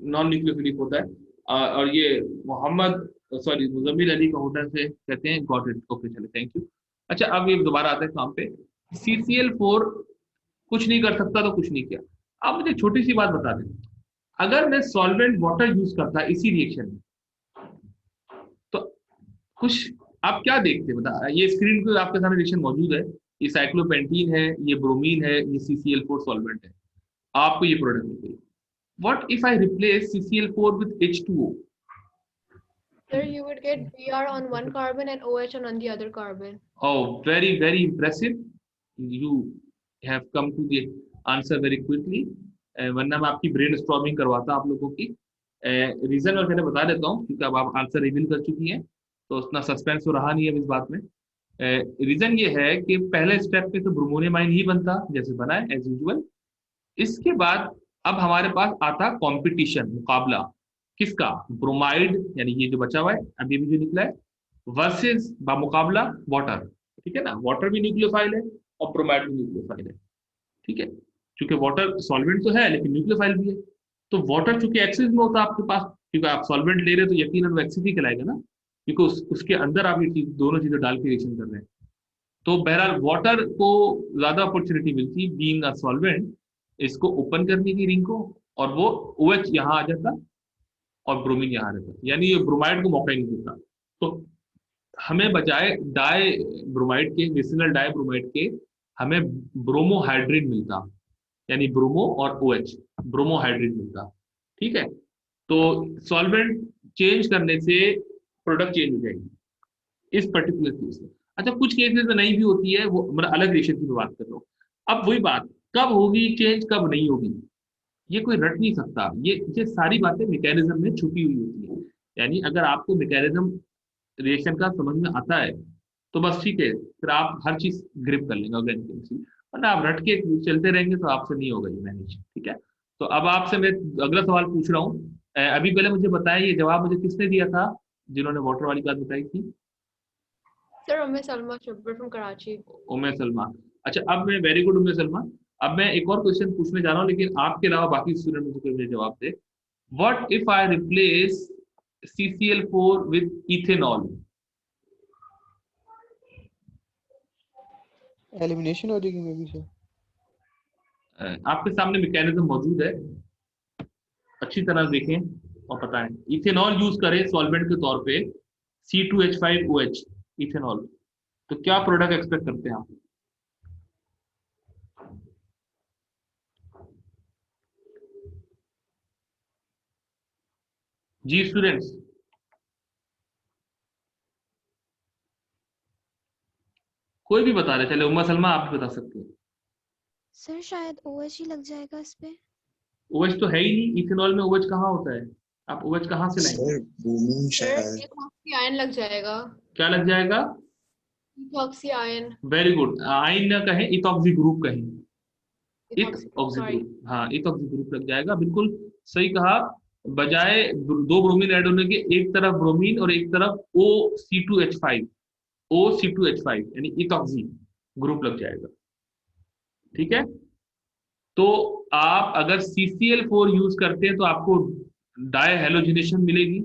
नॉन न्यूक्लियोफिलिक होता है। और ये मोहम्मद सॉरी मुजम्मिल अली का होता से कहते हैं गॉट इट, ओके चले, थैंक यू। अच्छा, अब ये दोबारा आते हैं काम पे। CCl4 कुछ नहीं कर सकता तो कुछ नहीं किया। अब मुझे छोटी सी बात बता दें, अगर मैं सॉल्वेंट वाटर यूज करता इसी रिएक्शन में, तो कुछ आप क्या देखते बता, ये स्क्रीन पे आपके सामने रिएक्शन मौजूद है, ये साइक्लोपेंटीन है, ये ब्रोमीन है, ये CCl4 सॉल्वेंट है, आपको ये प्रोडक्ट मिल गई। What if I replace CCl4 with H2O? Sir, you would get Br on one carbon and OH on the other carbon. Oh, very, very impressive. You have come to the answer very quickly. वरना मैं आपकी brain storming करवाता आप लोगों की। Reason मैं पहले बता देता हूँ, क्योंकि अब आप आंसर रिवील कर चुकी हैं, तो उतना सस्पेंस तो रहा नहीं है इस बात में। रीजन ये है कि पहले स्टेप पे तो ब्रोमोनियम आयन ही बनता जैसे बना है एज यूजुअल। इसके बाद अब हमारे पास आता कंपटीशन, मुकाबला किसका, ब्रोमाइड यानी ये जो बचा हुआ है अभी भी जो निकला है, वर्सेस मुकाबला वाटर। ठीक है ना, वाटर भी न्यूक्लियोफाइल है और ब्रोमाइड भी न्यूक्लियोफाइल है। ठीक है, क्योंकि वाटर सॉल्वेंट तो है लेकिन न्यूक्लियोफाइल भी है, तो वाटर चूंकि एक्सिस में होता है आपके पास, क्योंकि आप सॉल्वेंट ले रहे हैं तो यकीनन वो एक्सिस ही कहलाएगा ना, क्योंकि उसके अंदर आप ये दोनों चीजें डाल के रिएक्शन कर रहे हैं। तो बहरहाल वाटर को ज्यादा अपॉर्चुनिटी मिलती बीइंग अ सॉल्वेंट, इसको ओपन करने की रिंग को, और वो OH यहाँ आ जाता और ब्रोमीन यहाँ आ जाता, यानी ये ब्रोमाइड को मौका ही नहीं देता। तो हमें बजाय डाई ब्रोमाइड के, विसिनल डाई ब्रोमाइड के, हमें ब्रोमोहाइड्रिन मिलता, यानी ब्रोमो और OH ब्रोमोहाइड्रिन मिलता। ठीक है, तो सॉल्वेंट चेंज करने से प्रोडक्ट चेंज हो जाएगी इस पर्टिकुलर केस में। अच्छा, कुछ केसेस में नहीं भी होती है, वो मतलब अलग रिएक्शन की बात कर रहा हूँ। अब वही बात, कब होगी चेंज कब नहीं होगी, ये कोई रट नहीं सकता। ये सारी बातें मैकेनिज्म में छुपी हुई होती है। यानी अगर आपको मैकेनिज्म रिएक्शन का समझ में आता है तो बस ठीक है, फिर आप हर चीज ग्रिप कर लेंगे ऑर्गेनिक केमिस्ट्री, वरना आप रट के चलते रहेंगे तो आपसे नहीं होगा ये मैनेज। ठीक है, तो अब आपसे मैं अगला सवाल पूछ रहा हूँ। अभी पहले मुझे बताया ये जवाब मुझे किसने दिया था, जिन्होंने वाटर वाली बात बताई थी? Sir, Umme Salma Shabbar from Karachi. उम्मे सलमा। अच्छा, अब मैं वेरी गुड उम्मे सलमा, अब मैं एक और क्वेश्चन पूछने जा रहा हूँ, लेकिन आपके अलावा बाकी स्टूडेंट मुझे जवाब दे। What if I replace CCl4 with ethanol? Elimination हो जाएगी मे बी सर। आपके सामने मैकेनिज्म मौजूद है, अच्छी तरह देखें और बताएं। इथेनॉल यूज करें सॉल्वेंट के तौर पे, C2H5OH इथेनॉल, तो क्या प्रोडक्ट एक्सपेक्ट करते हैं आप? जी स्टूडेंट्स, कोई भी बता रहे, चले उम्मा सलमा आप भी बता सकते हैं। सर शायद OH ही लग जाएगा इस पे। OH तो है ही नहीं, इथेनॉल में OH कहाँ होता है, आप OH कहाँ से लाएंगे? सर ब्रोमीन Sir, शायद। ethoxy ion लग जाएगा. क्या लग जाएगा? Ethoxy ion. Very good, ion न कहें, इथॉक्सी ग्रुप कहें, Ethoxy, इथॉक्सी sorry. ग्रुप, हाँ इथॉक्सी ग्रुप लग जाएगा, बिल्कुल सही कहा। बजाय दो ब्रोमीन ऐड होने के, एक तरफ ब्रोमीन और एक तरफ OC2H5 यानी इथॉक्सी ग्रुप लग जाएगा। ठीक है, तो आप अगर CCl4 यूज करते हैं तो आपको डाई हेलोजिनेशन मिलेगी।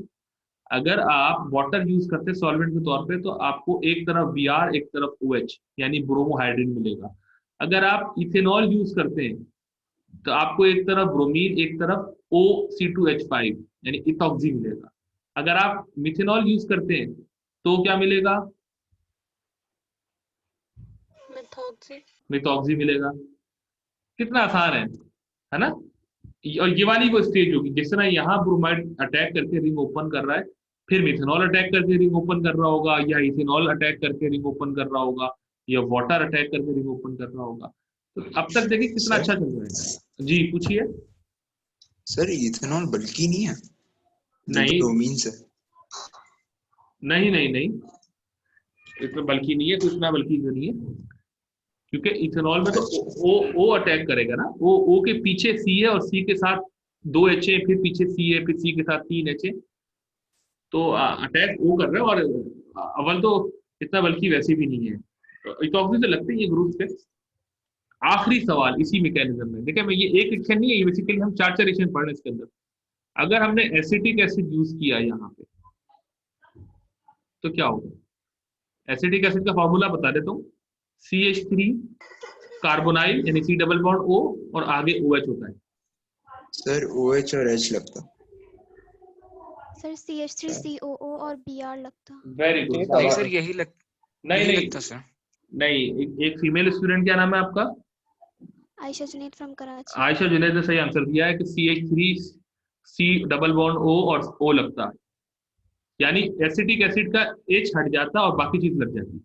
अगर आप वाटर यूज करते हैं सॉल्वेंट के तौर पे तो आपको एक तरफ Br एक तरफ OH यानी ब्रोमोहाइड्रिन मिलेगा। अगर आप इथेनॉल यूज करते हैं तो आपको एक तरफ ब्रोमीन एक तरफ OC2H5 यानी इथॉक्सी मिलेगा। अगर आप मिथेनॉल यूज करते हैं तो क्या मिलेगा? मिथॉक्सी मिलेगा। कितना आसान है ना? और ये वाली वो स्टेज होगी जिस तरह यहाँ ब्रोमाइड अटैक करके रिंग ओपन कर रहा है, फिर मिथेनॉल अटैक करके रिंग ओपन कर रहा होगा, या इथेनॉल अटैक करके रिंग ओपन कर रहा होगा, या वाटर अटैक करके रिंग ओपन कर रहा होगा। तो अब तक देखिए कितना अच्छा चल रहा है। जी पूछिए। सर इथेनॉल बल्कि नहीं है? नहीं ब्रोमीन से? नहीं नहीं नहीं, इतना बल्कि नहीं है, तो इतना बल्कि नहीं है, क्योंकि इथेनॉल में तो ओ अटैक करेगा ना। ओ के पीछे C है और C के साथ 2 H है, फिर पीछे C है, फिर C के साथ 3 H है, तो अटैक O कर रहा है। और अव्वल तो इतना बल्कि वैसे भी नहीं है, तो इथॉक्सी तो लगते ही है ग्रुप पे। आखिरी सवाल इसी मैकेनिज्म में देखिए, मैं ये एक रिएक्शन नहीं है, ये बेसिकली हम 4 रिएक्शन पढ़ रहे हैं इसके अंदर। अगर हमने एसिटिक एसिड यूज किया यहाँ पे तो क्या होगा? एसिटिक एसिड का फॉर्मूला बता देता हूँ, CH3 कार्बोनाइल यानी C डबल बॉन्ड O और आगे OH होता है। सर OH और H लगता। सर CH3COO और Br लगता। Very good. नहीं सर यही नहीं यही नहीं लगता सर। नहीं, एक फीमेल स्टूडेंट, क्या नाम है आपका? आयशा जुनैद फ्रॉम कराची। आयशा जुनैद ने सही आंसर दिया है कि CH3 C double bond O और O लगता है, यानी एसिटिक एसिड का H हट जाता और बाकी चीज लग जाती।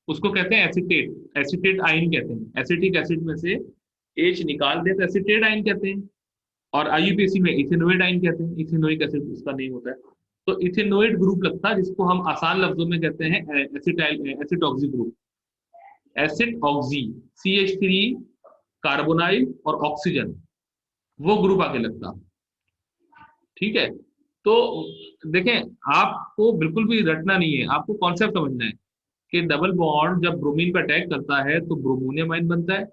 उसको कहते हैं एसिटेट, एसिटेट आयन कहते हैं। एसिटिक एसिड में से H निकाल दे तो एसिटेट आयन कहते हैं, और IUPAC में इथेनोइड आयन कहते हैं। इथेनोइक एसिड उसका नेम होता है। तो इथेनोइड ग्रुप लगता है, जिसको हम आसान लफ्जों में कहते हैं acid oxy group. Acid oxy CH3 carbonyl और ऑक्सीजन, वो ग्रुप आके लगता। ठीक है, तो देखें आपको बिल्कुल भी रटना नहीं है, आपको कॉन्सेप्ट समझना है कि डबल बॉन्ड जब ब्रोमीन पर अटैक करता है तो ब्रोमोनियम आयन बनता है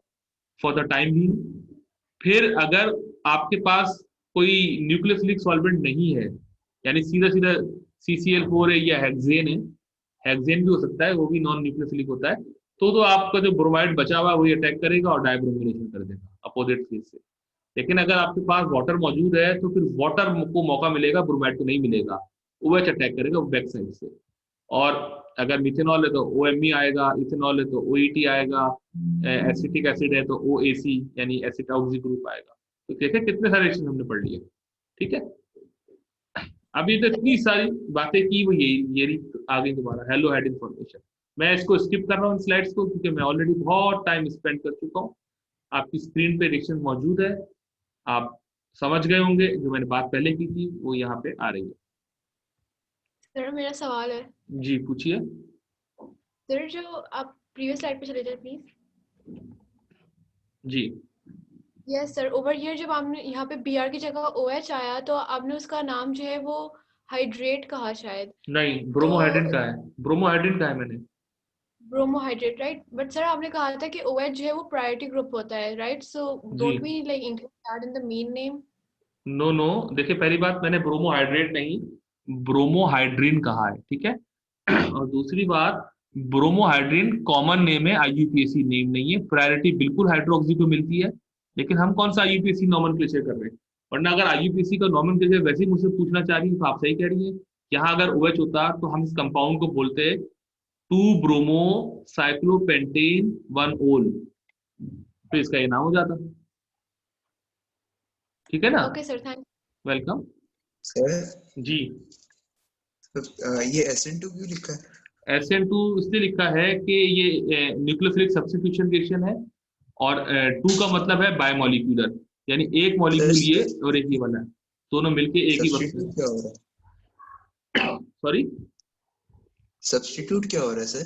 फॉर द टाइम बीइंग। फिर अगर आपके पास कोई न्यूक्लियोफिलिक सॉल्वेंट नहीं है, यानी सीधा सीधा CCl4 है या हेक्सेन है, हेक्सेन भी हो सकता है, वो भी नॉन न्यूक्लियोफिलिक होता है, तो आपका जो ब्रोमाइड बचा हुआ है वही अटैक करेगा और डाइब्रोमिनेशन कर देगा अपोजिट फेज से। लेकिन अगर आपके पास वाटर मौजूद है तो फिर वाटर को मौका मिलेगा, ब्रोमाइड को नहीं मिलेगा, OH अटैक करेगा बैक साइड से। और अगर मिथेनॉल है तो OMe आएगा, इथेनॉल है तो OET आएगा, एसिटिक एसिड है तो OAC यानी एसिड ऑक्सी ग्रुप आएगा। तो देखिए कितने सारे रिएक्शन हमने पढ़ लिए। ठीक है, अभी तो इतनी सारी बातें की वो ये आगे दोबारा हेलो हेड इन्फॉर्मेशन। मैं इसको स्किप कर रहा हूँ स्लाइड्स को, क्योंकि मैं ऑलरेडी बहुत टाइम स्पेंड कर चुका हूँ। आपकी स्क्रीन पे रिएक्शन मौजूद है, आप समझ गए होंगे, जो मैंने बात पहले की थी वो यहाँ पे आ रही है। सर मेरा सवाल है। जी पूछिए। सर जो आप प्रीवियस स्लाइड पे चले जाए प्लीज। जी यस सर, ओवर हियर जब आपने यहाँ पे Br की जगह OH आया तो आपने उसका नाम जो है वो हाइड्रेट कहा शायद। नहीं, ब्रोमोहाइड्रिन का है, ब्रोमोहाइड्रिन का है मैंने। ब्रोमोहाइड्रेट राइट, बट सर आपने कहा था कि OH जो है वो प्रायोरिटी ग्रुप होता है right, so don't we like include that in the main name? No, देखिए पहली बात मैंने ब्रोमोहाइड्रेट नहीं ब्रोमोहाइड्रिन कहा है, ठीक है। और दूसरी बात, ब्रोमोहाइड्रिन कॉमन नेम है, IUPAC नेम नहीं है। प्रायोरिटी बिल्कुल हाइड्रोक्सी को मिलती है, लेकिन हम कौन सा IUPAC नॉमेनक्लेचर कर रहे हैं। वरना अगर IUPAC का नॉमेनक्लेचर वैसे ही मुझसे पूछना चाह रही है तो आप सही कह रही है। यहाँ अगर OH होता तो हम इस कंपाउंड को बोलते 2 ब्रोमो साइक्लोपेंटेन 1 ओल, तो इसका ये नाम हो जाता। ठीक है ना? Okay sir, thank you. Welcome sir ji. ये SN2 क्यों लिखा है? SN2 इसलिए लिखा है कि ये न्यूक्लियोफिलिक सब्स्टिट्यूशन रिएक्शन है, और 2 का मतलब है बायोमोलिक्यूलर, यानी एक मॉलिक्यूल ये और एक ये वाला, दोनों मिलके एक ही वस्तु। सब्स्टिट्यूट क्या हो रहा है? सॉरी, सब्स्टिट्यूट क्या हो रहा है सर?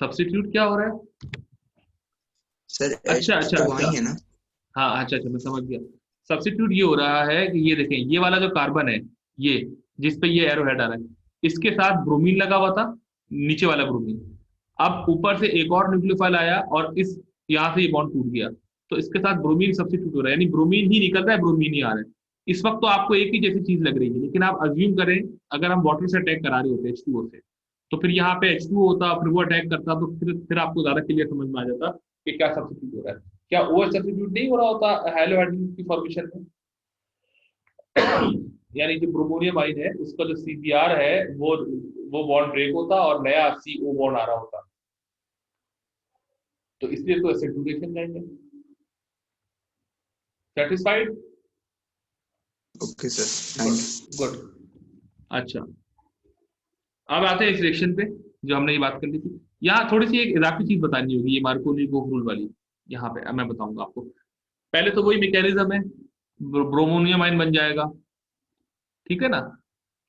सब्स्टिट्यूट क्या हो रहा है सर अच्छा तो वही है ना? हाँ अच्छा मैं समझ गया। सब्स्टिट्यूट ये हो रहा है कि ये देखें, ये वाला जो कार्बन है, ये जिस पे ये एरो हेड आ रहा है, इसके साथ ब्रोमीन लगा हुआ था, नीचे वाला ब्रोमीन। अब ऊपर से एक और न्यूक्लियोफाइल आया और इस यहाँ से ये बॉन्ड टूट गया, तो इसके साथ ब्रोमीन सब्स्टिट्यूट हो रहा है, यानी ब्रोमीन ही निकल रहा है, ब्रोमीन ही आ रहा है। इस वक्त तो आपको एक ही जैसी चीज लग रही है, लेकिन आप अज्यूम करें अगर हम वाटर से अटैक करा रहे होते H2O से, तो फिर यहाँ पे H2O होता, फिर वो अटैक करता, तो फिर आपको ज्यादा क्लियर समझ में आ जाता कि क्या सब्स्टिट्यूट हो रहा है। क्या OH सब्स्टिट्यूट नहीं हो रहा होता हैलोहाइड्रोजन की फॉर्मेशन में? यानी जो ब्रोमोनियम आइन है उसका जो CPR है वो बॉन्ड ब्रेक होता और नया CO बॉन्ड आ रहा होता, तो इसलिए तो एसिड रिएक्शन जाएंगे। Satisfied? Okay sir, thank you. Good. अच्छा, अब आते हैं इस रिएक्शन पे जो हमने ये बात कर ली थी। यहाँ थोड़ी सी एक इजाफी चीज बतानी होगी, ये मार्कोनी-कोह रूल वाली, यहाँ पे मैं बताऊंगा आपको। पहले तो वही मैकेनिज्म है, ब्रोमोनियम आयन बन जाएगा, ठीक है ना।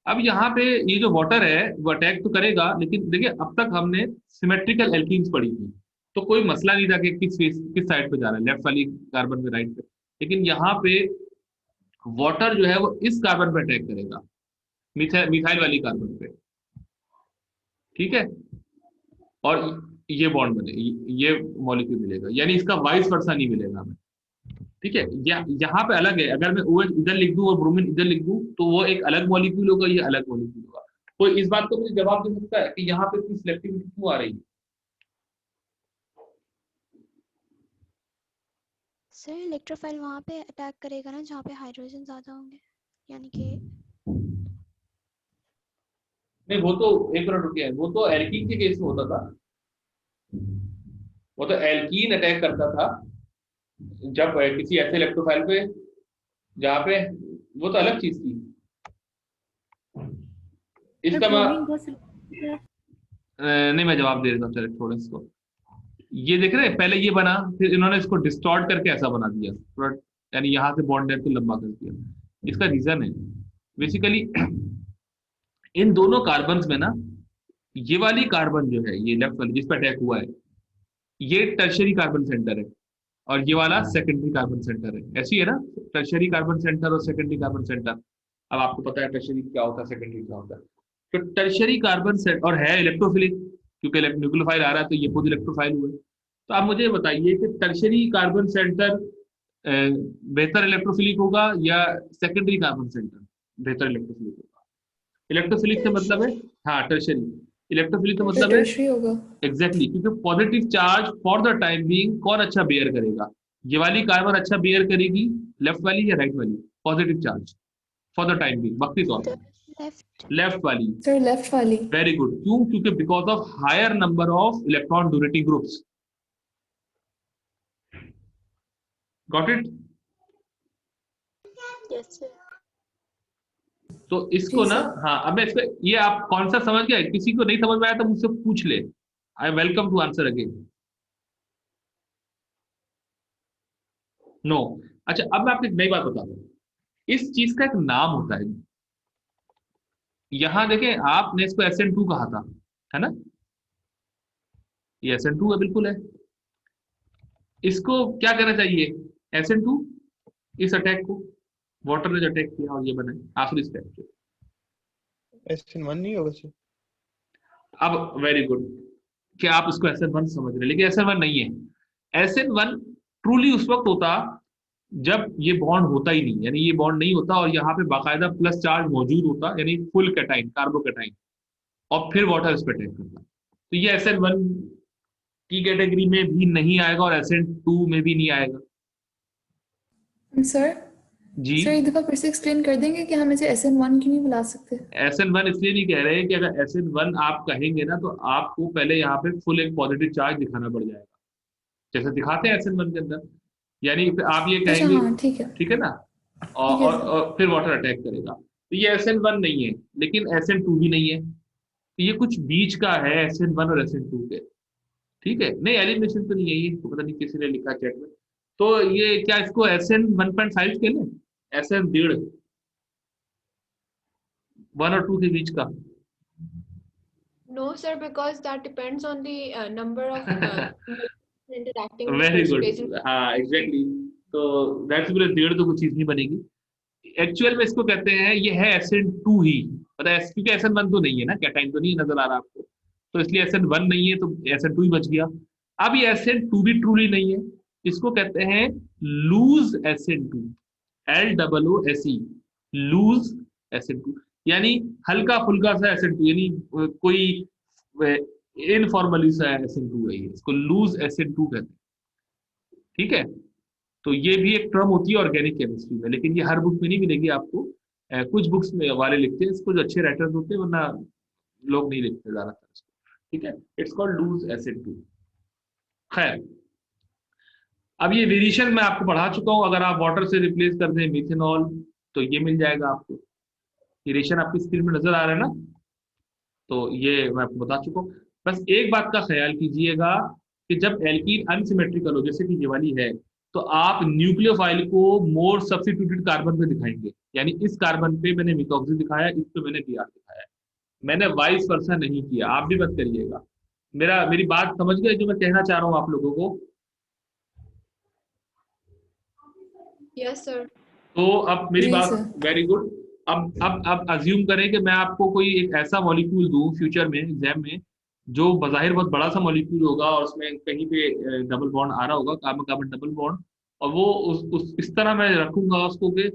अब यहाँ पे ये जो वाटर है वो अटैक तो करेगा, लेकिन देखिए अब तक हमने सिमेट्रिकल एल्कीन्स पढ़ी थी, तो कोई मसला नहीं था कि किस साइड पे जा रहा है, लेफ्ट वाली कार्बन पे, राइट पे। लेकिन यहाँ पे वाटर जो है वो इस कार्बन पे अटैक करेगा, मिथाइल वाली कार्बन पे, ठीक है, और ये बॉन्ड बने, ये मॉलिक्यूल मिलेगा, यानी इसका वाइस वर्सा नहीं मिलेगा हमें, ठीक है। यहाँ पे अलग है, अगर मैं OH इधर लिख दूं और ब्रोमीन इधर लिख दूं तो वो एक अलग मॉलिक्यूल होगा, ये अलग मॉलिक्यूल होगा। कोई इस बात को मुझे जवाब दे सकता है कि यहाँ पे इतनी सिलेक्टिविटी क्यों आ रही है? सर इलेक्ट्रोफाइल वहाँ पे अटैक करेगा ना जहाँ पे हाइड्रोजन ज्यादा होंगे, यानी कि नहीं, वो तो एक मिनट रुकिए, वो तो एल्कीन के केस में होता था, वो तो एल्कीन अटैक करता था जब किसी ऐसे इलेक्ट्रोफाइल पे जहाँ पे, वो तो अलग चीज थी। इसका नहीं, मैं जवाब दे देता हूँ, चलो थोड़ा इसको, ये देख रहे हैं, पहले ये बना, फिर इन्होंने इसको डिस्टॉर्ट करके ऐसा बना दिया थोड़ा, यानी यहाँ से बॉन्ड लेंथ को लंबा कर दिया। इसका रीजन है बेसिकली इन दोनों कार्बन्स में ना, ये वाली कार्बन जो है, ये लेफ्ट वाली जिस पर अटैक हुआ है, ये टर्शियरी कार्बन सेंटर है, और ये वाला सेकेंडरी कार्बन सेंटर है। ऐसी है ना, टर्शियरी कार्बन सेंटर और सेकेंडरी कार्बन सेंटर। अब आपको पता है टर्शियरी क्या होता है, सेकेंडरी क्या होता है। तो टर्शियरी कार्बन सेंटर और है इलेक्ट्रोफिलिक, क्योंकि न्यूक्लियोफाइल आ रहा है तो ये खुद इलेक्ट्रोफाइल हुए। तो आप मुझे बताइए कि टर्शियरी कार्बन सेंटर बेहतर इलेक्ट्रोफिलिक होगा या सेकेंडरी कार्बन सेंटर बेहतर इलेक्ट्रोफिलिक होगा? इलेक्ट्रोफिलिक से मतलब है, हाँ टर्शियरी, इलेक्ट्रोफिलिक का मतलब है टर्शियरी होगा। एग्जैक्टली, क्योंकि positive charge for the time being कौन अच्छा बेयर करेगा? ये वाली कार्बन अच्छा बेयर करेगी, लेफ्ट वाली या राइट वाली? Positive charge for the time being, वक्ती तौर पर लेफ्ट वाली। सर लेफ्ट वाली। Very good. क्यों? क्योंकि because of higher number of electron donating groups. Got it? Yes sir. तो इसको जी ना, सर। हाँ, अब मैं इसको, ये आप कौन सा समझ गए? किसी को नहीं समझ में आया तो मुझसे पूछ ले, I welcome to answer again. No. अच्छा, अब मैं आपको एक नई बात बता दूं, इस चीज का एक नाम होता है। यहां देखें, आपने इसको SN2 कहा था, है ना? ये SN2 है, बिल्कुल है। इसको क्या करना चाहिए? SN2 इस अटैक को, वाटर ने जो अटैक किया और ये बना आखिरी स्टेप पे। SN1 नहीं होगा सर? अब वेरी गुड कि आप इसको SN1 समझ रहे हैं, लेकिन SN1 नहीं है। SN1 ट्रूली उस वक्त होता जब ये बॉन्ड होता ही नहीं, यानी ये बॉन्ड नहीं होता और यहाँ पे बाकायदा प्लस चार्ज मौजूद होता, यानी फुल कैटाइन, कार्बोकैटाइन, और फिर वाटर इस पे अटैक करता। तो ये SN1 की कैटेगरी में भी नहीं आएगा और SN2 में भी नहीं आएगा। सर जी, सर एक दफा फिर से एक्सप्लेन कर देंगे कि हम इसे SN1 क्यों नहीं बुला सकते? SN1 इसलिए नहीं कह रहे कि अगर SN1 आप कहेंगे ना तो आपको पहले यहाँ पे फुल एक पॉजिटिव चार्ज दिखाना पड़ जाएगा, जैसे दिखाते हैं SN1 के अंदर। यानी आप ये अच्छा कहेंगे, हाँ ठीक है। ठीक है ना, ठीक है और फिर वाटर अटैक करेगा। तो ये SN1 नहीं है, लेकिन SN2 भी नहीं है, तो ये कुछ बीच का है SN1 और SN2 के, ठीक है। नहीं, एलिमिनेशन तो नहीं है ये, तो पता नहीं किसी ने लिखा चैट में। तो ये क्या इसको SN1.5 के लें? SN1.5, 1 और 2 के बीच का? No sir, because that depends on the number of interacting with very the good, space. हाँ एग्जैक्टली। तो दैट्स बिकॉज़ डेढ़ तो कुछ चीज नहीं बनेगी। एक्चुअल में इसको कहते हैं, ये है SN2 ही, पता है, क्योंकि SN1 तो नहीं है ना, कैटाइन तो नहीं नजर आ रहा आपको, तो इसलिए SN1 नहीं है, तो SN2 ही बच गया। अब ये SN2 भी ट्रूली नहीं है, इसको कहते हैं loose SN2, LOOSE, loose SN2, यानी हल्का फुल्का सा SN2, यानी कोई इनफॉर्मली सा SN2 है, इसको लूज SN2 कहते हैं। ठीक है, तो ये भी एक टर्म होती है ऑर्गेनिक केमिस्ट्री में, लेकिन ये हर बुक में नहीं मिलेगी आपको। कुछ बुक्स में वाले लिखते हैं इसको, जो अच्छे राइटर्स होते हैं, वरना लोग नहीं लिखते ज्यादातर इसको। ठीक है, इट्स कॉल्ड लूज SN2। खैर, अब ये वेरिएशन मैं आपको पढ़ा चुका हूं। अगर आप वाटर से रिप्लेस कर दें मिथेनॉल तो ये मिल जाएगा आपको। वेरिएशन आपकी स्क्रीन में नजर आ रहा है ना, तो ये मैं आपको बता चुका हूँ। बस एक बात का ख्याल कीजिएगा कि जब एल्कीन अनसिमेट्रिकल हो, जैसे कि ये वाली है, तो आप न्यूक्लियोफाइल को मोर सब्स्टिट्यूटेड कार्बन पे दिखाएंगे, यानी इस कार्बन पे मैंने मिथॉक्सी दिखाया, इस पे मैंने Br दिखाया, मैंने वाइस वर्सा नहीं किया। आप भी मत करिएगा। मेरी बात समझ गए जो मैं कहना चाह रहा हूँ आप लोगों को? Yes sir. तो अब मेरी जी, बात, सर। Very good. अब अज्यूम करें कि मैं आपको कोई एक ऐसा मॉलिक्यूल दूं फ्यूचर में एग्जाम में, जो बज़ाहिर बहुत बड़ा सा मॉलिक्यूल होगा और उसमें कहीं पे डबल बॉन्ड आ रहा होगा, कार्बन कार्बन डबल बॉन्ड, और वो इस तरह मैं रखूंगा उसको कि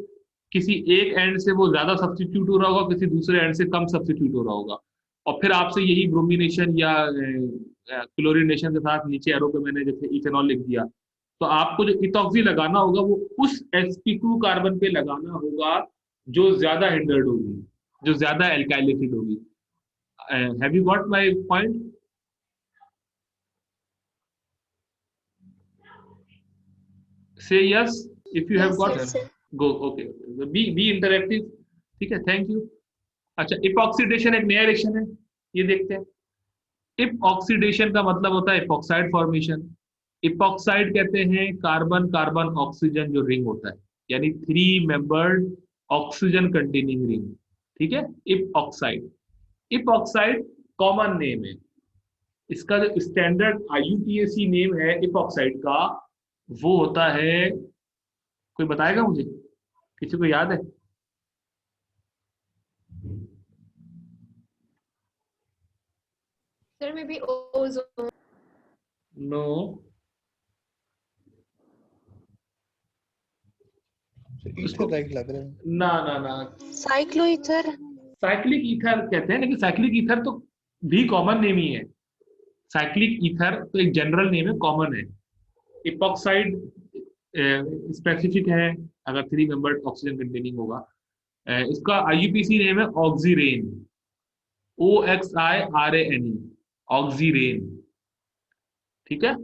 किसी एक एंड से वो ज्यादा सब्स्टिट्यूट हो रहा होगा, किसी दूसरे एंड से कम सब्स्टिट्यूट हो रहा होगा, और फिर आपसे यही ब्रोमिनेशन या क्लोरिनेशन के साथ नीचे एरो पे मैंने जैसे इथेनॉल लिख दिया, तो आपको जो इथॉक्सी लगाना होगा वो उस sp2 कार्बन पे लगाना होगा जो ज्यादा हिंडर्ड होगी, जो ज्यादा एल्काइलेटेड होगी। Have you got my point? Say yes if you have Yes, got. yes, sir. Go, okay, be interactive. ठीक है, थैंक यू। अच्छा, इपॉक्सीडेशन एक नया रिएक्शन है, ये देखते हैं। इपॉक्सीडेशन का मतलब होता है इपॉक्साइड फॉर्मेशन। इपॉक्साइड कहते हैं कार्बन कार्बन ऑक्सीजन जो रिंग होता है, यानी 3 मेंबर्ड ऑक्सीजन कंटेनिंग रिंग। ठीक है, इपॉक्साइड। इपॉक्साइड कॉमन नेम है, इसका जो स्टैंडर्ड IUPAC नेम है इपॉक्साइड का, वो होता है, कोई बताएगा मुझे? किसी को याद है? Sir may be ozone. No, ether right लग रहा है। ना ना ना, साइक्लोईथर। साइक्लिक ईथर कहते हैं, लेकिन साइक्लिक ईथर तो भी कॉमन नेम ही है। साइक्लिक ईथर तो एक जनरल नेम है, कॉमन है। इपॉक्साइड स्पेसिफिक है, अगर 3 मेंबर्ड ऑक्सीजन कंटेनिंग होगा। इसका IUPAC नेम है ऑक्सीरेन, OXIRANE, ऑक्सीरेन। ठीक है,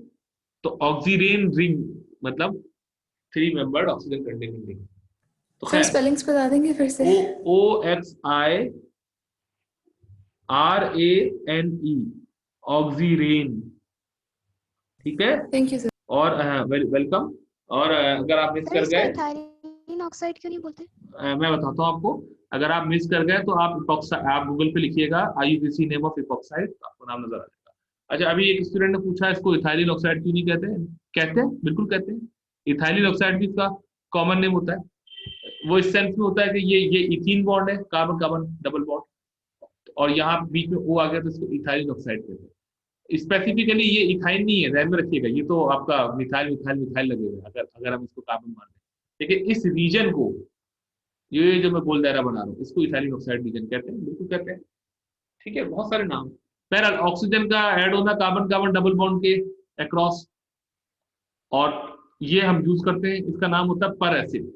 तो ऑक्सीरेन रिंग मतलब 3 मेंबर्ड ऑक्सीजन कंटेनिंग रिंग। तो सर खैर, स्पेलिंग्स बता देंगे फिर से? OXIRANE, oxirane. ठीक है, थैंक यू सर। और वेलकम। और अगर आप मिस सर कर इसको गए, इथाइलिन ऑक्साइड क्यों नहीं बोलते? मैं बताता हूँ आपको। अगर आप मिस कर गए तो आप गूगल पे लिखिएगा IUPAC नेम ऑफ इपॉक्साइड, आपको नाम नजर आ जाएगा। अच्छा, अभी एक स्टूडेंट ने पूछा इसको इथाइलिन ऑक्साइड क्यों नहीं कहते हैं? कहते हैं, बिल्कुल कहते हैं। इथाइलिन ऑक्साइड भी इसका कॉमन नेम होता है। वो इस सेंस में होता है कि ये इथीन बॉन्ड है, कार्बन कार्बन डबल बॉन्ड, और यहाँ बीच में O आ गया तो इसको इथाइलिन ऑक्साइड कहते हैं। स्पेसिफिकली ये इथाइन नहीं है, ध्यान में रखिएगा, ये तो आपका मिथाइल मिथाइल मिथाइल लगे हुए हैं, अगर हम इसको कार्बन मान लें। लेकिन इस रीजन को, ये जो मैं गोल दायरा बना रहा हूँ, इसको इथाइलिन ऑक्साइड रीजन कहते हैं, बिल्कुल कहते हैं। ठीक है, बहुत सारे नाम। बहरहाल, ऑक्सीजन का ऐड होना कार्बन कार्बन डबल बॉन्ड के अक्रॉस, और ये हम यूज करते हैं, इसका नाम होता है पर एसिड।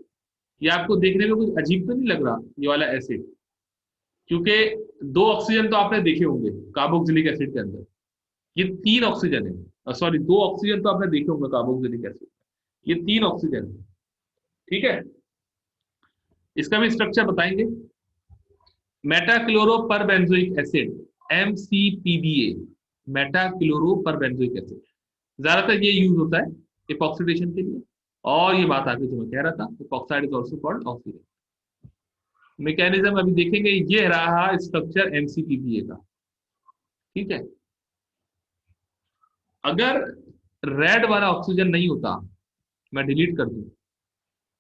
ये आपको देखने में कुछ अजीब तो नहीं लग रहा ये वाला एसिड? क्योंकि 2 ऑक्सीजन तो आपने देखे होंगे कार्बोक्सिलिक एसिड के अंदर, ये 3 ऑक्सीजन है, सॉरी 2 ऑक्सीजन तो आपने देखे होंगे कार्बोक्सिलिक एसिड, ये 3 ऑक्सीजन है। ठीक है, इसका भी स्ट्रक्चर बताएंगे। मेटाक्लोरो पर बेंजोइक एसिड, MCPBA, मेटाक्लोरो पर बेंजोइक एसिड, ज्यादातर ये यूज होता है इपॉक्सीडेशन के लिए। और ये बात आगे जो मैं कह रहा था, epoxide is also called oxidation. Mechanism अभी देखेंगे। ये रहा स्ट्रक्चर MCPBA का। ठीक है, अगर रेड वाला ऑक्सीजन नहीं होता, मैं डिलीट कर दूं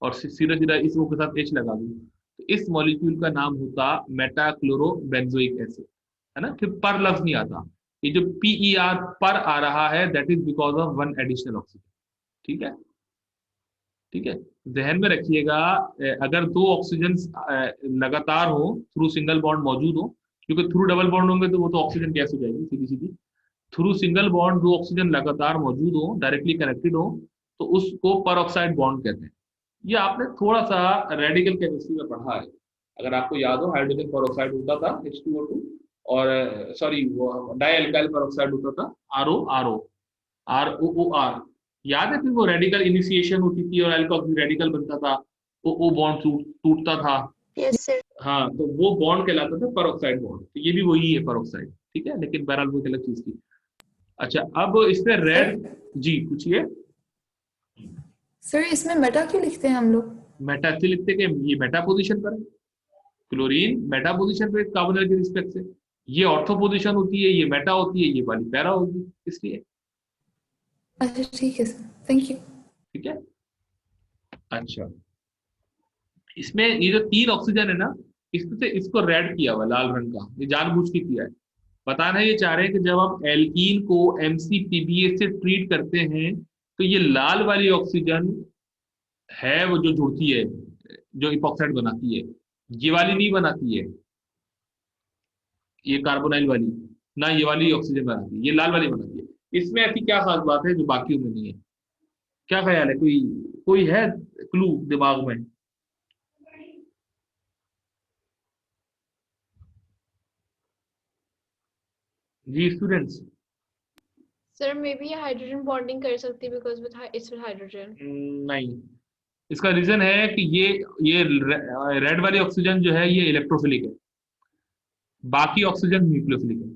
और सीधा सीधा इस O के साथ H लगा दूं, तो इस मॉलिक्यूल का नाम होता मेटाक्लोरोबेंजोइक एसिड, है ना? फिर पर लफ्ज नहीं आता। ये जो PER पर आ रहा है, that is because of 1 additional oxygen. ठीक है, ठीक है, ध्यान में रखिएगा। अगर दो ऑक्सीजन लगातार हो, थ्रू सिंगल बॉन्ड मौजूद हो, क्योंकि थ्रू डबल बॉन्ड होंगे तो वो तो ऑक्सीजन गैस हो जाएगी सीधी सीधी। थ्रू सिंगल बॉन्ड दो ऑक्सीजन लगातार मौजूद हो, डायरेक्टली कनेक्टेड हो, तो उसको परऑक्साइड बॉन्ड कहते हैं। ये आपने थोड़ा सा रेडिकल केमिस्ट्री में पढ़ा है, अगर आपको याद हो, हाइड्रोजन परऑक्साइड होता था H2O2, और सॉरी वो डाई अल्काइल परऑक्साइड होता था ROR, याद है? फिर वो रेडिकल इनिशिएशन होती थी और अल्कोक्सी रेडिकल बनता था, O बॉन्ड टूटता था। Yes sir. हाँ, तो वो बॉन्ड कहलाता था परऑक्साइड बॉन्ड। तो ये भी वही है परऑक्साइड, ठीक है, लेकिन बहरहाल वो एक अलग चीज थी। अच्छा, अब इसमें रेड, जी पूछिए। सर इसमें मेटा क्यों लिखते हैं हम लोग? मेटा इसलिए लिखते हैं कि ये मेटा पोजीशन पर है, क्लोरीन मेटा पोजीशन पे कार्बोनिल के रिस्पेक्ट से, ये ऑर्थो पोजीशन होती है, ये मेटा होती है, ये वाली पैरा होगी, इसलिए। अच्छा ठीक है सर, थैंक यू। ठीक है, अच्छा, इसमें ये जो 3 ऑक्सीजन है ना, इससे इसको रेड किया हुआ लाल रंग का, ये जानबूझ के किया है। बताना ये चाह रहे हैं कि जब हम एल्कीन को MCPBA से ट्रीट करते हैं तो ये लाल वाली ऑक्सीजन है वो जो जुड़ती है, जो इपॉक्साइड बनाती है, ये वाली नहीं बनाती है, ये कार्बोनाइल वाली ना, ये वाली ऑक्सीजन बनाती है, ये लाल वाली बनाती है। इसमें ऐसी क्या खास बात है जो बाकियों में नहीं है? क्या ख्याल है, कोई कोई है क्लू दिमाग में? जी students. Sir may be hydrogen bonding कर सकती है because with its with hydrogen. नहीं, इसका रीजन है कि ये रेड वाली ऑक्सीजन जो है ये इलेक्ट्रोफिलिक है, बाकी ऑक्सीजन न्यूक्लियोफिलिक है।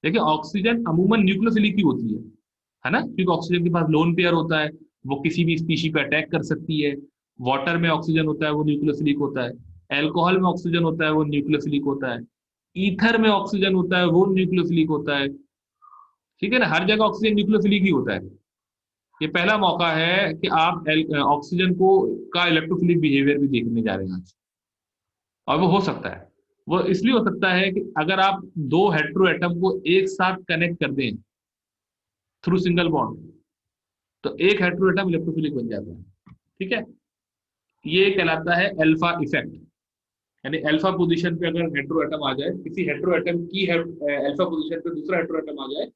देखिए ऑक्सीजन अमूमन न्यूक्लियोफिलिक ही होती है ना, क्योंकि ऑक्सीजन के पास लोन पेयर होता है, वो किसी भी स्पीशी पे अटैक कर सकती है। वाटर में ऑक्सीजन होता है वो न्यूक्लियोफिलिक होता है, अल्कोहल में ऑक्सीजन होता है वो न्यूक्लियोफिलिक होता है, ईथर में ऑक्सीजन होता है वो न्यूक्लियोफिलिक होता है, ठीक है ना, हर जगह ऑक्सीजन न्यूक्लियोफिलिक ही होता है। ये पहला मौका है कि आप ऑक्सीजन को का इलेक्ट्रोफिलिक बिहेवियर भी देखने जा रहे हैं आज, और वो हो सकता है, वो इसलिए हो सकता है कि अगर आप 2 हेटेरो एटम को एक साथ कनेक्ट कर दें थ्रू सिंगल बॉन्ड, तो एक हेटेरो एटम इलेक्ट्रोफिलिक बन जाता है, ठीक है। ये कहलाता है अल्फा इफेक्ट, यानी अल्फा पोजीशन पे अगर हेटेरो एटम आ जाए, किसी हेटेरो एटम की अल्फा पोजीशन पे दूसरा हेटेरो एटम आ जाए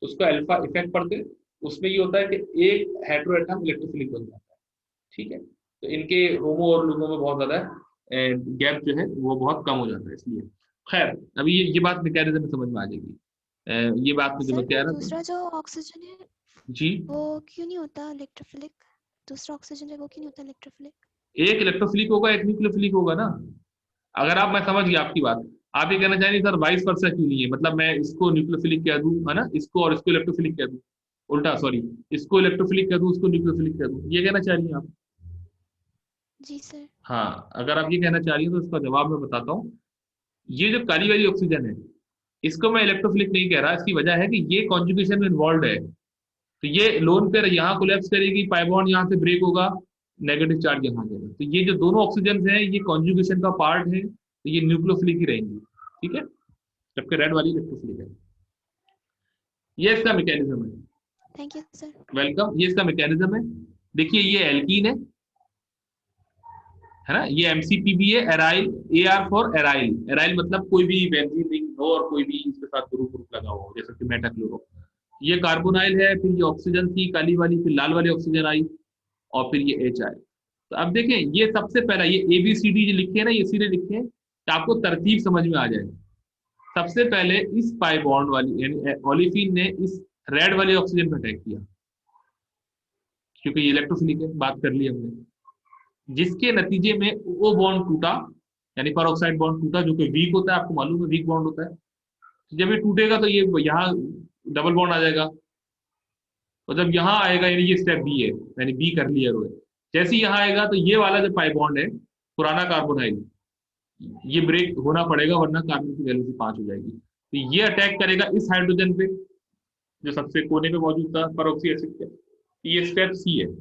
तो उसका अल्फा इफेक्ट पड़ते हैं। उसमें ये होता है कि एक हेटेरो एटम इलेक्ट्रोफिलिक बन जाता है, ठीक है। तो इनके होमो और लुमो में बहुत ज्यादा गैप जो है वो बहुत कम हो जाता है, इसलिए। खैर, अभी ये बात मैकेनिज्म में समझ में आ जाएगी। ये बात मुझे सर बता रहा था दूसरा जो ऑक्सीजन है जी, वो क्यों नहीं होता इलेक्ट्रोफिलिक? दूसरा ऑक्सीजन है वो क्यों नहीं होता इलेक्ट्रोफिलिक? एक इलेक्ट्रोफिलिक होगा, एक न्यूक्लियोफिलिक होगा ना। अगर आप, मैं समझ गया आपकी बात, आप ये कहना चाहिए सर वाइस वर्सा क्यों नहीं है, मतलब मैं इसको न्यूक्लियोफिलिक कह दूं, है ना, इसको और इसको इलेक्ट्रोफिलिक कह दूं, उल्टा सॉरी, इसको इलेक्ट्रोफिलिक कह दूं, उसको न्यूक्लियोफिलिक कह दूं, ये कहना चाह रही हैं आप? जी सर। हाँ, अगर आप ये कहना चाह रही हैं तो इसका जवाब मैं बताता हूँ। ये जो काली वाली ऑक्सीजन है, इसको मैं इलेक्ट्रोफिलिक नहीं कह रहा, इसकी वजह है कि ये कॉन्जुगेशन में इन्वॉल्व है। तो ये लोन पेयर यहाँ कोलैप्स करेगी, पाई बॉन्ड यहाँ से ब्रेक होगा, नेगेटिव चार्ज यहाँ जाएगा, तो ये जो दोनों ऑक्सीजन हैं ये कॉन्जुगेशन का पार्ट है, तो ये न्यूक्लियोफिलिक ही रहेंगी, ठीक है, जबकि रेड वाली इलेक्ट्रोफिलिक है। ये इसका मैकेनिज्म है। Thank you sir. वेलकम। ये इसका मैकेनिज्म है। देखिए ये एल्कीन है ना, ये MCPBA aryl, AR for aryl, aryl मतलब कोई भी बेंजीन रिंग हो और कोई भी इसके साथ ग्रुप लगा हो, जैसे कि मेटाक्लोरो। ये कार्बोनाइल है, फिर ये ऑक्सीजन थी काली वाली, फिर लाल वाली ऑक्सीजन आई, और फिर ये H आए। तो अब देखें, ये सबसे पहला ये ABCD जो लिखे हैं ना, ये सीधे लिखे हैं तो आपको तरतीब समझ में आ जाएगी। सबसे पहले इस पाई बॉन्ड वाली यानी ओलिफिन ने इस रेड वाले ऑक्सीजन पर अटैक किया, क्योंकि ये इलेक्ट्रोफिलिक है, बात कर ली हमने, जिसके नतीजे में O बॉन्ड टूटा, यानी परऑक्साइड बॉन्ड टूटा, जो कि वीक होता है, आपको मालूम है वीक बॉन्ड होता है। तो जब ये टूटेगा तो ये यहाँ डबल बॉन्ड आ जाएगा, और जब यहाँ आएगा यानी ये स्टेप B है, यानी B कर लिया रोए, जैसे ही यहाँ आएगा तो ये वाला जो पाई बॉन्ड है पुराना कार्बोनाइल, ये ब्रेक होना पड़ेगा, वरना कार्बन की वैल्यू 5 हो जाएगी। तो ये अटैक करेगा इस हाइड्रोजन पे जो सबसे कोने पे मौजूद था परऑक्सी एसिड पे, ये स्टेप C है,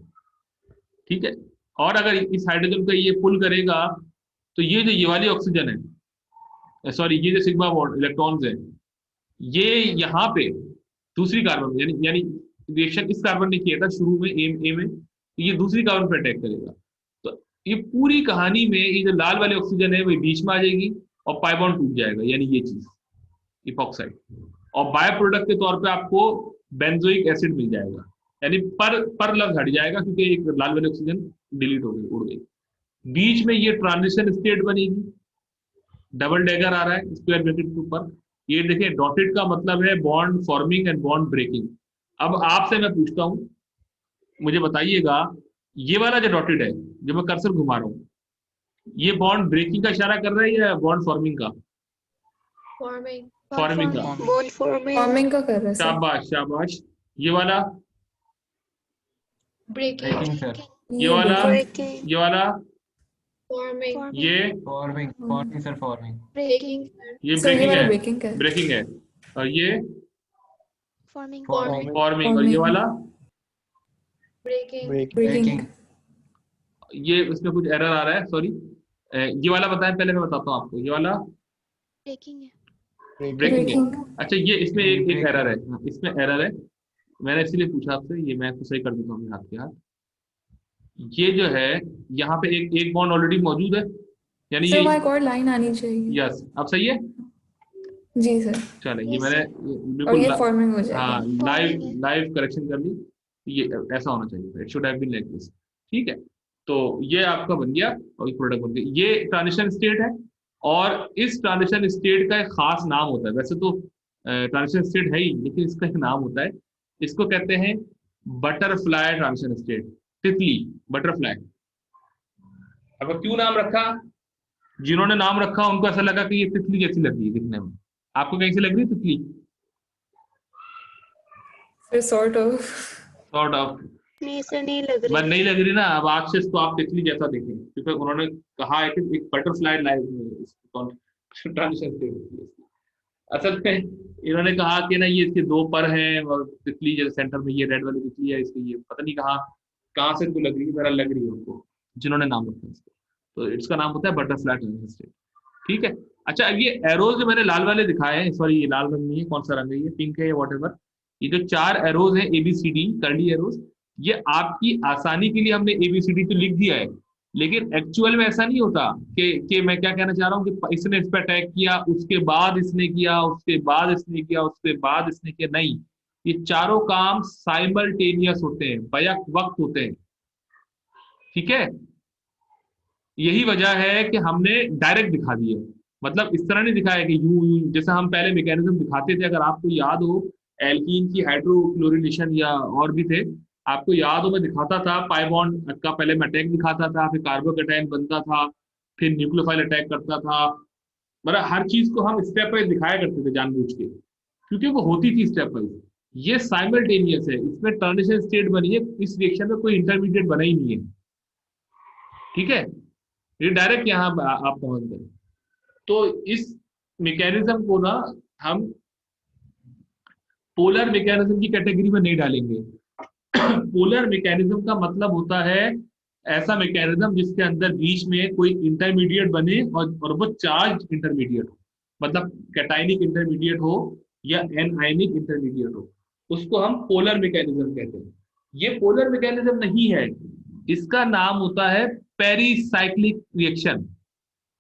ठीक है। और अगर इस हाइड्रोजन को ये पुल करेगा तो ये जो ये वाली ऑक्सीजन है, सॉरी ये जो सिग्मा बॉन्ड इलेक्ट्रॉन्स है, ये यहाँ पे दूसरी कार्बन यानी रिएक्शन इस कार्बन ने किया था शुरू में ए में, तो ये दूसरी कार्बन पर अटैक करेगा। तो ये पूरी कहानी में ये जो लाल वाले ऑक्सीजन है वो बीच में आ जाएगी और पाई बॉन्ड टूट जाएगा, यानी ये चीज इपॉक्साइड, और बाय प्रोडक्ट के तौर पे आपको बेंजोइक एसिड मिल जाएगा, यानी पर लफ्ज हट जाएगा क्योंकि एक लाल वाले ऑक्सीजन डिलीट हो गई, उड़ गई। बीच में ये ट्रांजिशन स्टेट बनेगी, डबल डेगर आ रहा है स्क्वायर ब्रैकेट के ऊपर। ये देखिए डॉटेड का मतलब है bond forming and bond breaking. अब आपसे मैं पूछता हूं, मुझे बताइएगा ये वाला जो डॉटेड है, जो मैं कर्सर घुमा रहा हूँ, ये बॉन्ड ब्रेकिंग का इशारा कर रहा है या बॉन्ड फॉर्मिंग का? फॉर्मिंग। फॉर्मिंग का। Bond forming. फॉर्मिंग का कर रहा है सर। शाबाश शाबाश। ये वाला? ब्रेकिंग। सर। ये वाला? ब्रेकिंग। ये वाला? फॉर्मिंग। ये फॉर्मिंग सर, फॉर्मिंग। ब्रेकिंग। ये सर ये ब्रेकिंग वाला है, ब्रेकिंग का है। ब्रेकिंग है। और ये फॉर्मिंग। फॉर्मिंग। फॉर्मिंग। और ये वाला? ब्रेकिंग। ब्रेकिंग। ये उसमें कुछ एरर आ रहा है, सॉरी। ये वाला बताएं, पहले मैं बताता हूँ आपको। ये वाला ब्रेकिंग है। ब्रेकिंग है। ब्रेकिंग। अच्छा, ये इसमें एक एरर है, इसमें एरर है, मैंने इसलिए पूछा आपसे, ये मैं तो सही कर देता हूँ हाथ के हाथ। ये जो है यहाँ पे एक बॉन्ड ऑलरेडी मौजूद है, यानी सर ये, वहाँ एक और लाइन आनी चाहिए। यस अब सही है। जी सर। चले, ये Yes, मैंने sir. और बिल्कुल ये फॉर्मिंग हो हाँ जाएगा। लाइव Forming है। लाइव करेक्शन कर ली। ये ऐसा होना चाहिए था, it should have been like this. ठीक है, तो ये आपका बन गया और प्रोडक्ट बन गया। ये ट्रांजिशन स्टेट है, और इस ट्रांजिशन स्टेट का एक खास नाम होता है। वैसे तो ट्रांजिशन स्टेट है ही, लेकिन इसका एक नाम होता है, इसको कहते हैं बटरफ्लाई ट्रांजिशन स्टेट, तितली, बटरफ्लाई। अब क्यों नाम रखा? जिन्होंने नाम रखा उनको ऐसा लगा कि ये तितली जैसी लग रही है दिखने में। आपको कैसी लग रही है तितली? Sir sort of. Sort of. नहीं सर, नहीं लग बस रही। नहीं लग रही ना, अब आज से इसको आप तितली जैसा देखें, क्योंकि उन्होंने कहा है कि एक बटरफ्लाई लाइव ट्रांजिशन स्टेट होती है। असल में इन्होंने कहा कि ना ये इसके दो पर हैं, और तितली जैसे सेंटर में ये रेड वाली तितली है, इसके ये पता नहीं कहाँ से इनको लग रही है, मेरा लग रही है उनको जिन्होंने नाम रखा है इसको। तो इसका नाम होता है बटरफ्लाई ट्रांजिशन स्टेट। ठीक है। अच्छा, अब ये एरोज जो मैंने लाल वाले दिखाए हैं, सॉरी ये लाल रंग नहीं है, कौन सा रंग है ये, पिंक है या वॉट, ये जो 4 एरोज हैं ABCD कर्ली एरोज, ये आपकी आसानी के लिए हमने ABCD तो लिख दिया है, लेकिन एक्चुअल में ऐसा नहीं होता कि मैं क्या कहना चाह रहा हूँ कि इसने इस पर अटैक किया, उसके बाद इसने किया, उसके बाद इसने किया, उसके बाद इसने किया, नहीं। ये चारों काम साइमल्टेनियस होते हैं, बैक वक्त होते हैं। ठीक है, यही वजह है कि हमने डायरेक्ट दिखा दिया, मतलब इस तरह नहीं दिखाया कि यूं जैसा हम पहले मैकेनिज्म दिखाते थे। अगर आपको याद हो एल्कीन की हाइड्रोक्लोरिनेशन या और भी थे, आपको याद हो मैं दिखाता था पाई बॉन्ड का पहले मैं अटैक दिखाता था, फिर कार्बोकैटायन बनता था, फिर न्यूक्लियोफाइल अटैक करता था। मतलब हर चीज को हम स्टेप वाइज दिखाया करते थे जानबूझ के, क्योंकि वो होती थी स्टेप वाइज। ये साइमल्टेनियस है, इसमें ट्रांजिशन स्टेट बनी है, इस रिएक्शन में कोई इंटरमीडिएट बना ही नहीं है। ठीक है, ये डायरेक्ट यहाँ आप पहुंच गए। तो इस मैकेनिज्म को ना हम पोलर मैकेनिज्म की कैटेगरी में नहीं डालेंगे। पोलर मैकेनिज्म का मतलब होता है ऐसा मैकेनिज्म जिसके अंदर बीच में कोई इंटरमीडिएट बने और वो चार्ज इंटरमीडिएट हो, मतलब कैटायनिक इंटरमीडिएट हो या एनायनिक इंटरमीडिएट हो, उसको हम पोलर मैकेनिज्म कहते हैं। ये पोलर मैकेनिज्म नहीं है, इसका नाम होता है पेरिसाइक्लिक रिएक्शन।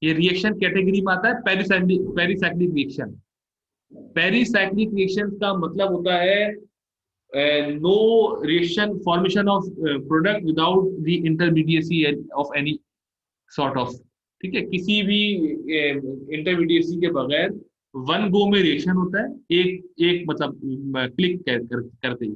ये रिएक्शन कैटेगरी में आता है पेरिसाइक्लिक रिएक्शन। पेरिसाइक्लिक रिएक्शन का मतलब होता है no reaction formation of product without the intermediacy of any sort of. ठीक है, किसी भी इंटरमीडिएसी के बगैर वन गो में रिएक्शन होता है, एक मतलब क्लिक करते ही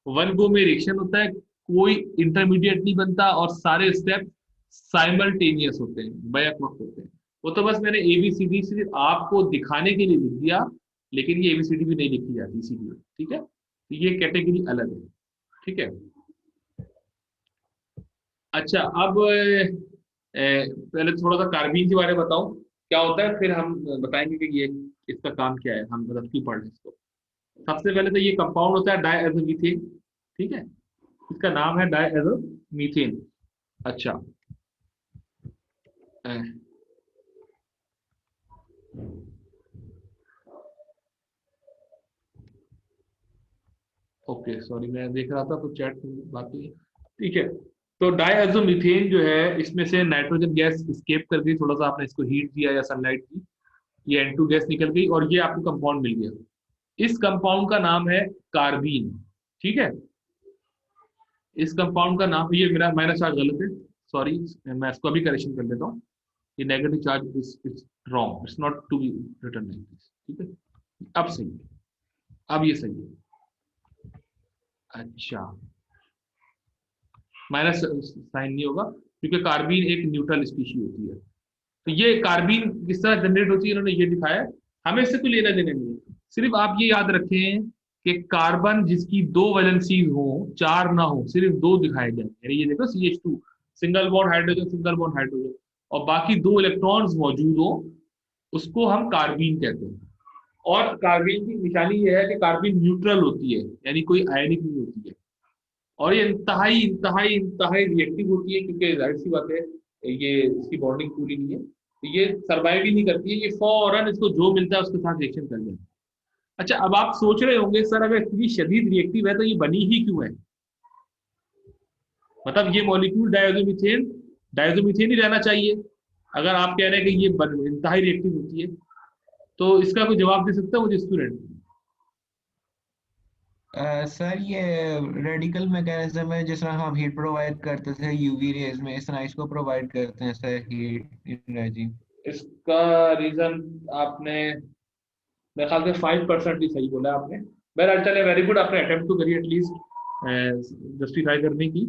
वन गो में रिएक्शन होता है, कोई इंटरमीडिएट नहीं बनता और सारे स्टेप साइमल्टेनियस होते हैं, बैक वक्त होते हैं। वो तो बस मैंने ABCD सिर्फ आपको दिखाने के लिए लिख दिया, लेकिन ये ABCD भी नहीं लिखी जाती इसीलिए। ठीक है, तो ये कैटेगरी अलग है। ठीक है। अच्छा, अब पहले थोड़ा सा कार्बीन के बारे में बताऊं क्या होता है, फिर हम बताएंगे कि ये इसका काम क्या है, हम मतलब क्यों पढ़ रहे हैं इसको। सबसे पहले तो ये कंपाउंड होता है डायएज़ोमीथेन। ठीक है, इसका नाम है डायएज़ोमीथेन। अच्छा, ओके सॉरी, मैं देख रहा था तो चैट में बात हुई। ठीक है, तो डायज़ोमीथेन जो है, इसमें से नाइट्रोजन गैस स्केप कर गई, थोड़ा सा आपने इसको हीट दिया या सनलाइट दी, ये N2 गैस निकल गई और ये आपको कंपाउंड मिल गया। इस कंपाउंड का नाम है कार्बीन। ठीक है, इस कंपाउंड का नाम, ये मेरा माइनस चार्ज गलत है, सॉरी, मैं इसको अभी करेक्शन कर लेता हूँ। ये negative charge is wrong, it's not to be written like this. ठीक है, अब सही है, अब ये सही है। अच्छा, माइनस साइन नहीं होगा क्योंकि कार्बीन एक न्यूट्रल स्पीशी होती है। तो ये कार्बीन किस तरह जनरेट होती है इन्होंने ये दिखाया है, हमें इससे कोई लेना देना नहीं है। सिर्फ आप ये याद रखें कि कार्बन जिसकी 2 वैलेंसीज हो, 4 ना हो, सिर्फ 2 दिखाए जाए। यानी ये देखो CH2 single bond hydrogen, single bond hydrogen, और बाकी 2 इलेक्ट्रॉन्स मौजूद हो, उसको हम कार्बीन कहते हैं। और कार्बीन की निशानी ये है कि कार्बीन न्यूट्रल होती है, यानी कोई आयनिक नहीं होती है, और ये इंतहाई इंतहाई इंतहाई रिएक्टिव होती है, क्योंकि जाहिर सी बात है ये इसकी बॉन्डिंग पूरी नहीं है, तो ये सर्वाइव ही नहीं करती है, ये फौरन इसको जो मिलता है उसके साथ रिएक्शन कर जाती है। अच्छा, अब आप सोच रहे होंगे सर अगर इतनी शदीद रिएक्टिव है तो ये बनी ही क्यों है? मतलब ये मॉलिक्यूल डायज़ोमीथेन ही रहना चाहिए अगर आप कह रहे हैं कि ये इंतहाई रिएक्टिव होती है। तो इसका कोई जवाब दे सकता है मुझे स्टूडेंट? सर ये रेडिकल मैकेनिज्म है, जिस तरह हम हीट प्रोवाइड करते थे यूवी रेज में, इस तरह इसको प्रोवाइड करते हैं सर हीट एनर्जी। इसका रीजन आपने मेरे ख्याल से 5% ही सही बोला आपने। बहरहाल चले, वेरी गुड, आपने अटेम्प्ट तो करी एटलीस्ट जस्टिफाई करने की।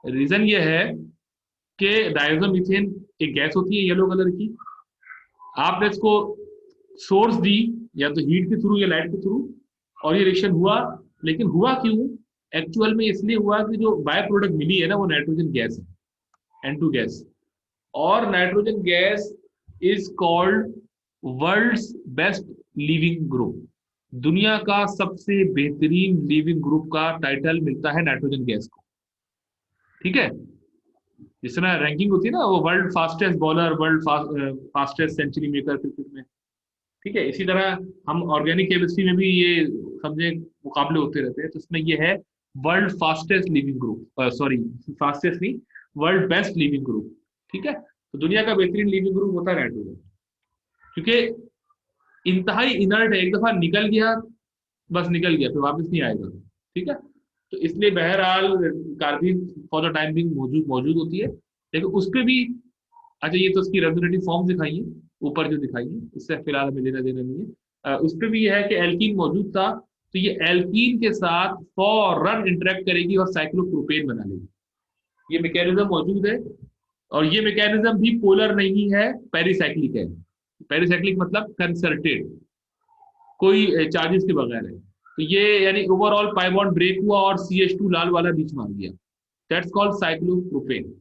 रीजन ये है कि डायज़ोमीथेन एक गैस होती है येलो कलर की, आपने इसको सोर्स दी या तो हीट के थ्रू या लाइट के थ्रू, और ये रिएक्शन हुआ। लेकिन हुआ क्यों? एक्चुअल में इसलिए हुआ कि जो बाय प्रोडक्ट मिली है ना वो नाइट्रोजन गैस है, N2 गैस, और nitrogen gas is called world's best leaving group. दुनिया का सबसे बेहतरीन लिविंग ग्रुप का टाइटल मिलता है नाइट्रोजन गैस को। ठीक है, जिस तरह रैंकिंग होती है ना, वो world fastest bowler, world fastest century maker cricket में, ठीक है, इसी तरह हम ऑर्गेनिक केमिस्ट्री में भी ये समझे मुकाबले होते रहते हैं। तो इसमें ये है world fastest leaving group, sorry fastest नहीं, वर्ल्ड बेस्ट लिविंग ग्रुप। ठीक है, तो दुनिया का बेहतरीन लिविंग ग्रुप होता है नाइट्रोजन, क्योंकि इंतहाई इनर्ट है, एक दफा निकल गया बस निकल गया, फिर वापस नहीं आएगा। ठीक है, तो इसलिए बहरहाल carbon for the time being मौजूद होती है, लेकिन उस पर भी, अच्छा ये तो उसकी रेजोनेटिव फॉर्म दिखाई है ऊपर जो दिखाई है, इससे फिलहाल हमें लेना देना नहीं है। उस पर भी यह है कि एल्कीन मौजूद था, तो ये एल्कीन के साथ फौरन इंटरेक्ट करेगी और साइक्लोप्रोपेन बना लेगी। ये मैकेनिज्म मौजूद है, और ये मैकेनिज्म भी पोलर नहीं है, पेरिसाइक्लिक है। पेरिसाइक्लिक मतलब कंसर्टेड, कोई चार्जेस के बगैर है। तो ये यानी ओवरऑल पाई बॉन्ड ब्रेक हुआ और CH2 लाल वाला बीच में आ गया, दैट्स कॉल्ड साइक्लोप्रोपेन।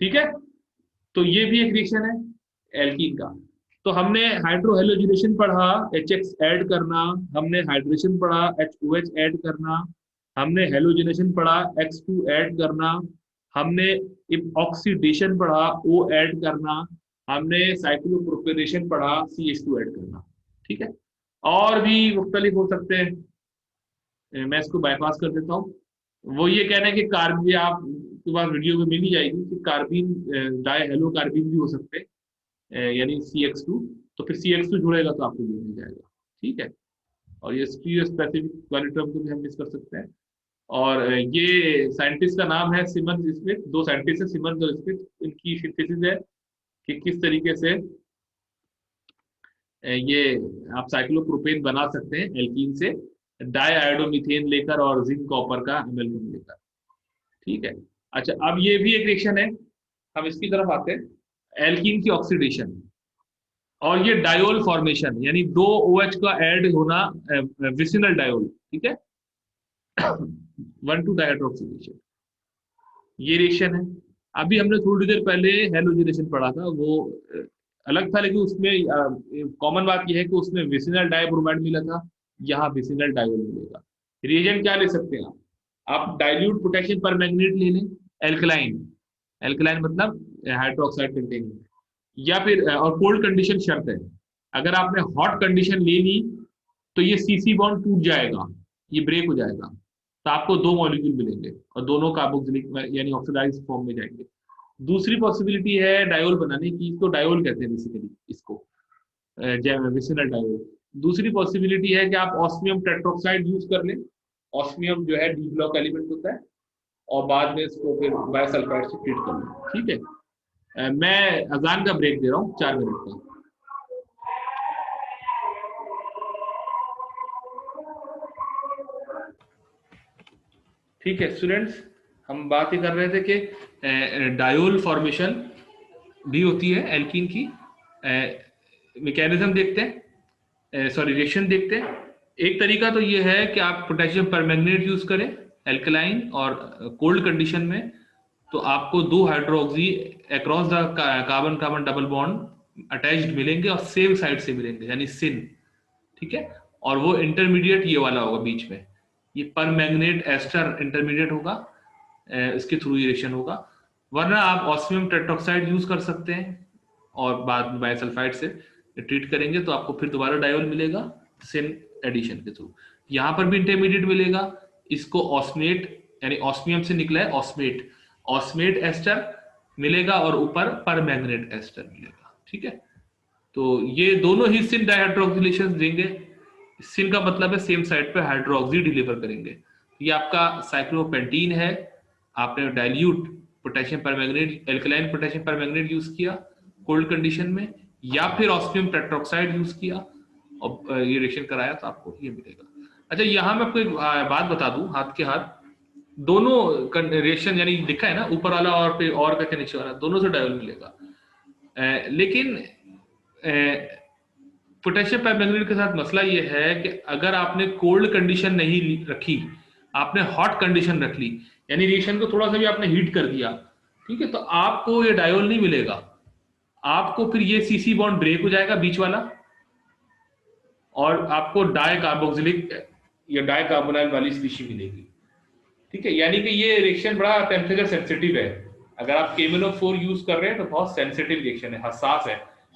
ठीक है, तो ये भी एक रिएक्शन है एल्कीन का। तो हमने हाइड्रोहेलोजिनेशन पढ़ा, HX ऐड करना, हमने हाइड्रेशन पढ़ा, HOH ऐड करना, हमने हेलोजिनेशन पढ़ा, X2 ऐड करना, हमने ऑक्सीडेशन पढ़ा, O ऐड करना, हमने साइक्लोप्रोपेनेशन पढ़ा, CH2 ऐड करना। ठीक है, और भी मुख्तलिफ हो सकते हैं, मैं इसको बाईपास कर देता हूँ। वो ये कहना है कि कार्बन, आपके पास वीडियो में मिल ही जाएगी कि कार्बन डाई हेलो कार्बन भी हो सकते हैं, यानी CX2, तो फिर CX2 जुड़ेगा तो आपको ये मिल जाएगा। ठीक है, और ये स्टीरियो स्पेसिफिक वाले टर्म को भी हम मिस कर सकते हैं। और ये साइंटिस्ट का नाम है सिमन स्मिथ, 2 साइंटिस्ट है सिमन और स्मिथ, इनकी सिंथेसिस है कि किस तरीके से ये आप साइक्लोप्रोपेन बना सकते हैं एल्कीन से, डाइआयोडोमीथेन लेकर और जिंक कॉपर का एमाल्गम लेकर। ठीक है, अच्छा अब ये भी एक रिएक्शन है, हम इसकी तरफ आते हैं, एल्कीन की ऑक्सीडेशन और ये डायोल फॉर्मेशन, यानी 2 OH का ऐड होना, विसिनल डायोल। ठीक है, 1,2 डाइहाइड्रोक्सिलेशन, ये रिएक्शन है। अभी हमने थोड़ी देर पहले हेलोजिनेशन पढ़ा था, वो अलग था, लेकिन उसमें कॉमन बात यह है कि उसमें विसिनल डाइब्रोमाइड मिला था, यहाँ विसिनल डायोल मिलेगा। रिएजेंट क्या ले सकते हैं आप डाइल्यूट पोटेशियम परमैंगनेट ले लें, एल्कलाइन मतलब हाइड्रोक्साइड कंटेनिंग, या फिर और कोल्ड कंडीशन शर्त है, अगर आपने हॉट कंडीशन ले ली तो ये CC बॉन्ड टूट जाएगा, ये ब्रेक हो जाएगा, तो आपको 2 मॉलिक्यूल मिलेंगे और दोनों कार्बोक्सिलिक यानी ऑक्सीडाइज्ड फॉर्म में जाएंगे। दूसरी पॉसिबिलिटी है डायोल बनाने की, इसको डायोल कहते हैं बेसिकली, इसको विसिनल डायोल। दूसरी पॉसिबिलिटी है कि आप ऑस्मियम टेट्रोक्साइड यूज कर लें, ऑस्मियम जो है डी ब्लॉक एलिमेंट होता है, और बाद में इसको फिर बायोसल्फाइड से ट्रीट कर लें। ठीक है, मैं अजान का ब्रेक दे रहा हूँ 4 मिनट का। ठीक है स्टूडेंट्स, हम बात ही कर रहे थे कि डायोल फॉर्मेशन भी होती है एल्कीन की। मैकेनिज्म देखते हैं, सॉरी रिएक्शन देखते हैं। एक तरीका तो ये है कि आप पोटेशियम परमैंगनेट यूज करें एल्कलाइन और कोल्ड कंडीशन में, तो आपको 2 hydroxy across the carbon carbon double bond attached मिलेंगे और सेम साइड से मिलेंगे, यानी सिन। ठीक है, और वो इंटरमीडिएट ये वाला होगा बीच में, ये परमैंगनेट एस्टर इंटरमीडिएट होगा, इसके थ्रू रिएक्शन होगा। वरना आप ऑस्मियम टेट्रोक्साइड यूज कर सकते हैं और बाद में बायोसल्फाइड से ट्रीट करेंगे तो आपको फिर दोबारा डायोल मिलेगा सिन एडिशन के थ्रू। यहाँ पर भी इंटरमीडिएट मिलेगा, इसको ऑस्मेट यानी ऑस्मियम से निकला है ऑस्मेट, ऑस्मेट एस्टर मिलेगा और ऊपर परमैंगनेट एस्टर मिलेगा। ठीक है, तो ये दोनों ही सिन डाइहाइड्रोक्सिलेशन देंगे। सिन का मतलब है सेम साइड पे हाइड्रोक्सी डिलीवर करेंगे। ये आपका साइक्लोपेंटीन है, आपने dilute potassium permanganate alkaline potassium permanganate use किया कोल्ड कंडीशन में, या फिर ऑस्मियम टेट्रोक्साइड यूज किया और ये रिएक्शन कराया तो आपको ये मिलेगा। अच्छा, यहाँ मैं आपको एक बात बता दूं, हाथ के हाथ दोनों रिएक्शन यानी लिखा है ना ऊपर वाला और फिर और करके नीचे वाला, दोनों से डायोल मिलेगा। लेकिन पोटेशियम परमैंगनेट के साथ मसला ये है कि अगर आपने कोल्ड कंडीशन नहीं रखी, आपने हॉट कंडीशन रख ली, यानी रिएक्शन को थोड़ा सा भी आपने हीट कर दिया, ठीक है, तो आपको ये डायोल नहीं मिलेगा। आपको फिर ये सीसी बॉन्ड ब्रेक हो जाएगा बीच वाला, और आपको डाई कार्बोक्सिलिक या डाई कार्बोनाइल वाली स्पीशी मिलेगी। ठीक है, यानी कि ये रिएक्शन बड़ा टेम्परेचर सेंसिटिव है। अगर आप KMnO4 यूज कर रहे हैं तो बहुत सेंसिटिव रिएक्शन है, हसास है।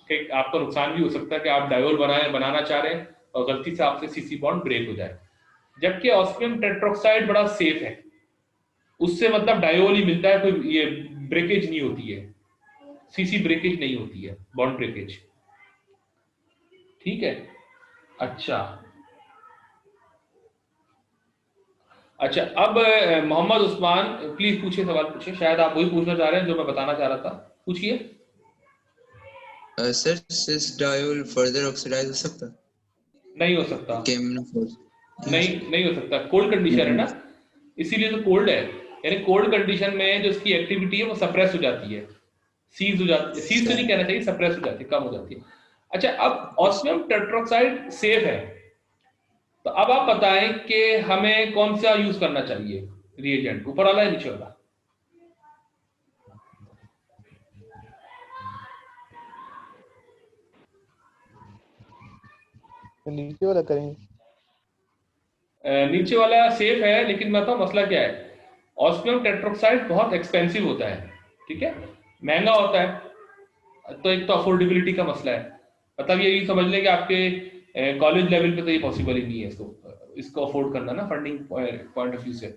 ठीक, आपका नुकसान भी हो सकता है कि आप डायोल बनाना चाह रहे हैं और गलती से आपसे सीसी बॉन्ड ब्रेक हो जाए। जबकि ऑस्मियम टेट्रोक्साइड बड़ा सेफ है, उससे मतलब डायोल ही मिलता है, कोई ये ब्रेकेज नहीं होती है, सीसी ब्रेकेज नहीं होती है, बॉन्ड ब्रेकेज। ठीक है, अच्छा, अब मोहम्मद उस्मान प्लीज पूछिए, सवाल पूछिए। शायद आप वही पूछना चाह रहे हैं जो मैं बताना चाह रहा था, पूछिए। सर सिस डायोल फर्दर ऑक्सीडाइज हो सकता? नहीं हो सकता, KMnO4 नहीं हो सकता, कोल्ड कंडीशन है ना, इसीलिए तो कोल्ड है। यानी कोल्ड कंडीशन में जो इसकी एक्टिविटी है वो सप्रेस हो जाती है, सीज हो जाती है, सीज तो नहीं कहना चाहिए, सप्रेस हो जाती है, कम हो जाती है। अच्छा, अब ऑस्मियम टेट्रोक्साइड सेफ है, तो अब आप बताएं कि हमें कौन सा यूज करना चाहिए रिएजेंट, ऊपर वाला या नीचे वाला? नीचे वाला करेंगे। नीचे वाला सेफ है, लेकिन मैं बताऊं मसला क्या है। ऑस्मियम टेट्रोक्साइड बहुत एक्सपेंसिव होता है, ठीक है, महंगा होता है, तो एक तो अफोर्डेबिलिटी का मसला है। मतलब ये समझ लें कि आपके कॉलेज लेवल पे तो ये पॉसिबल ही नहीं है इसको अफोर्ड करना ना, फंडिंग पॉइंट ऑफ व्यू से।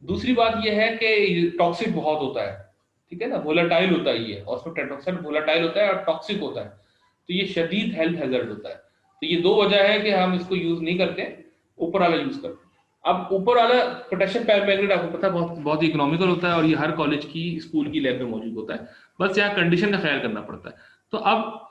दूसरी बात ये है कि टॉक्सिक बहुत होता है, ठीक है ना, वोलेटाइल होता है, ये ऑस्मियम टेट्रोक्साइड वोलेटाइल होता है और टॉक्सिक होता है, तो ये शदीद हेल्थ हैजर्ड होता है। तो ये 2 वजह है कि हम इसको यूज नहीं करते, ऊपर वाला यूज करते। अब ऊपर वाला पोटेशियम परमैंगनेट आपको पता है बहुत इकोनॉमिकल होता है और ये हर कॉलेज की स्कूल की लैब में मौजूद होता है, बस यहाँ कंडीशन का ख्याल करना पड़ता है। तो अब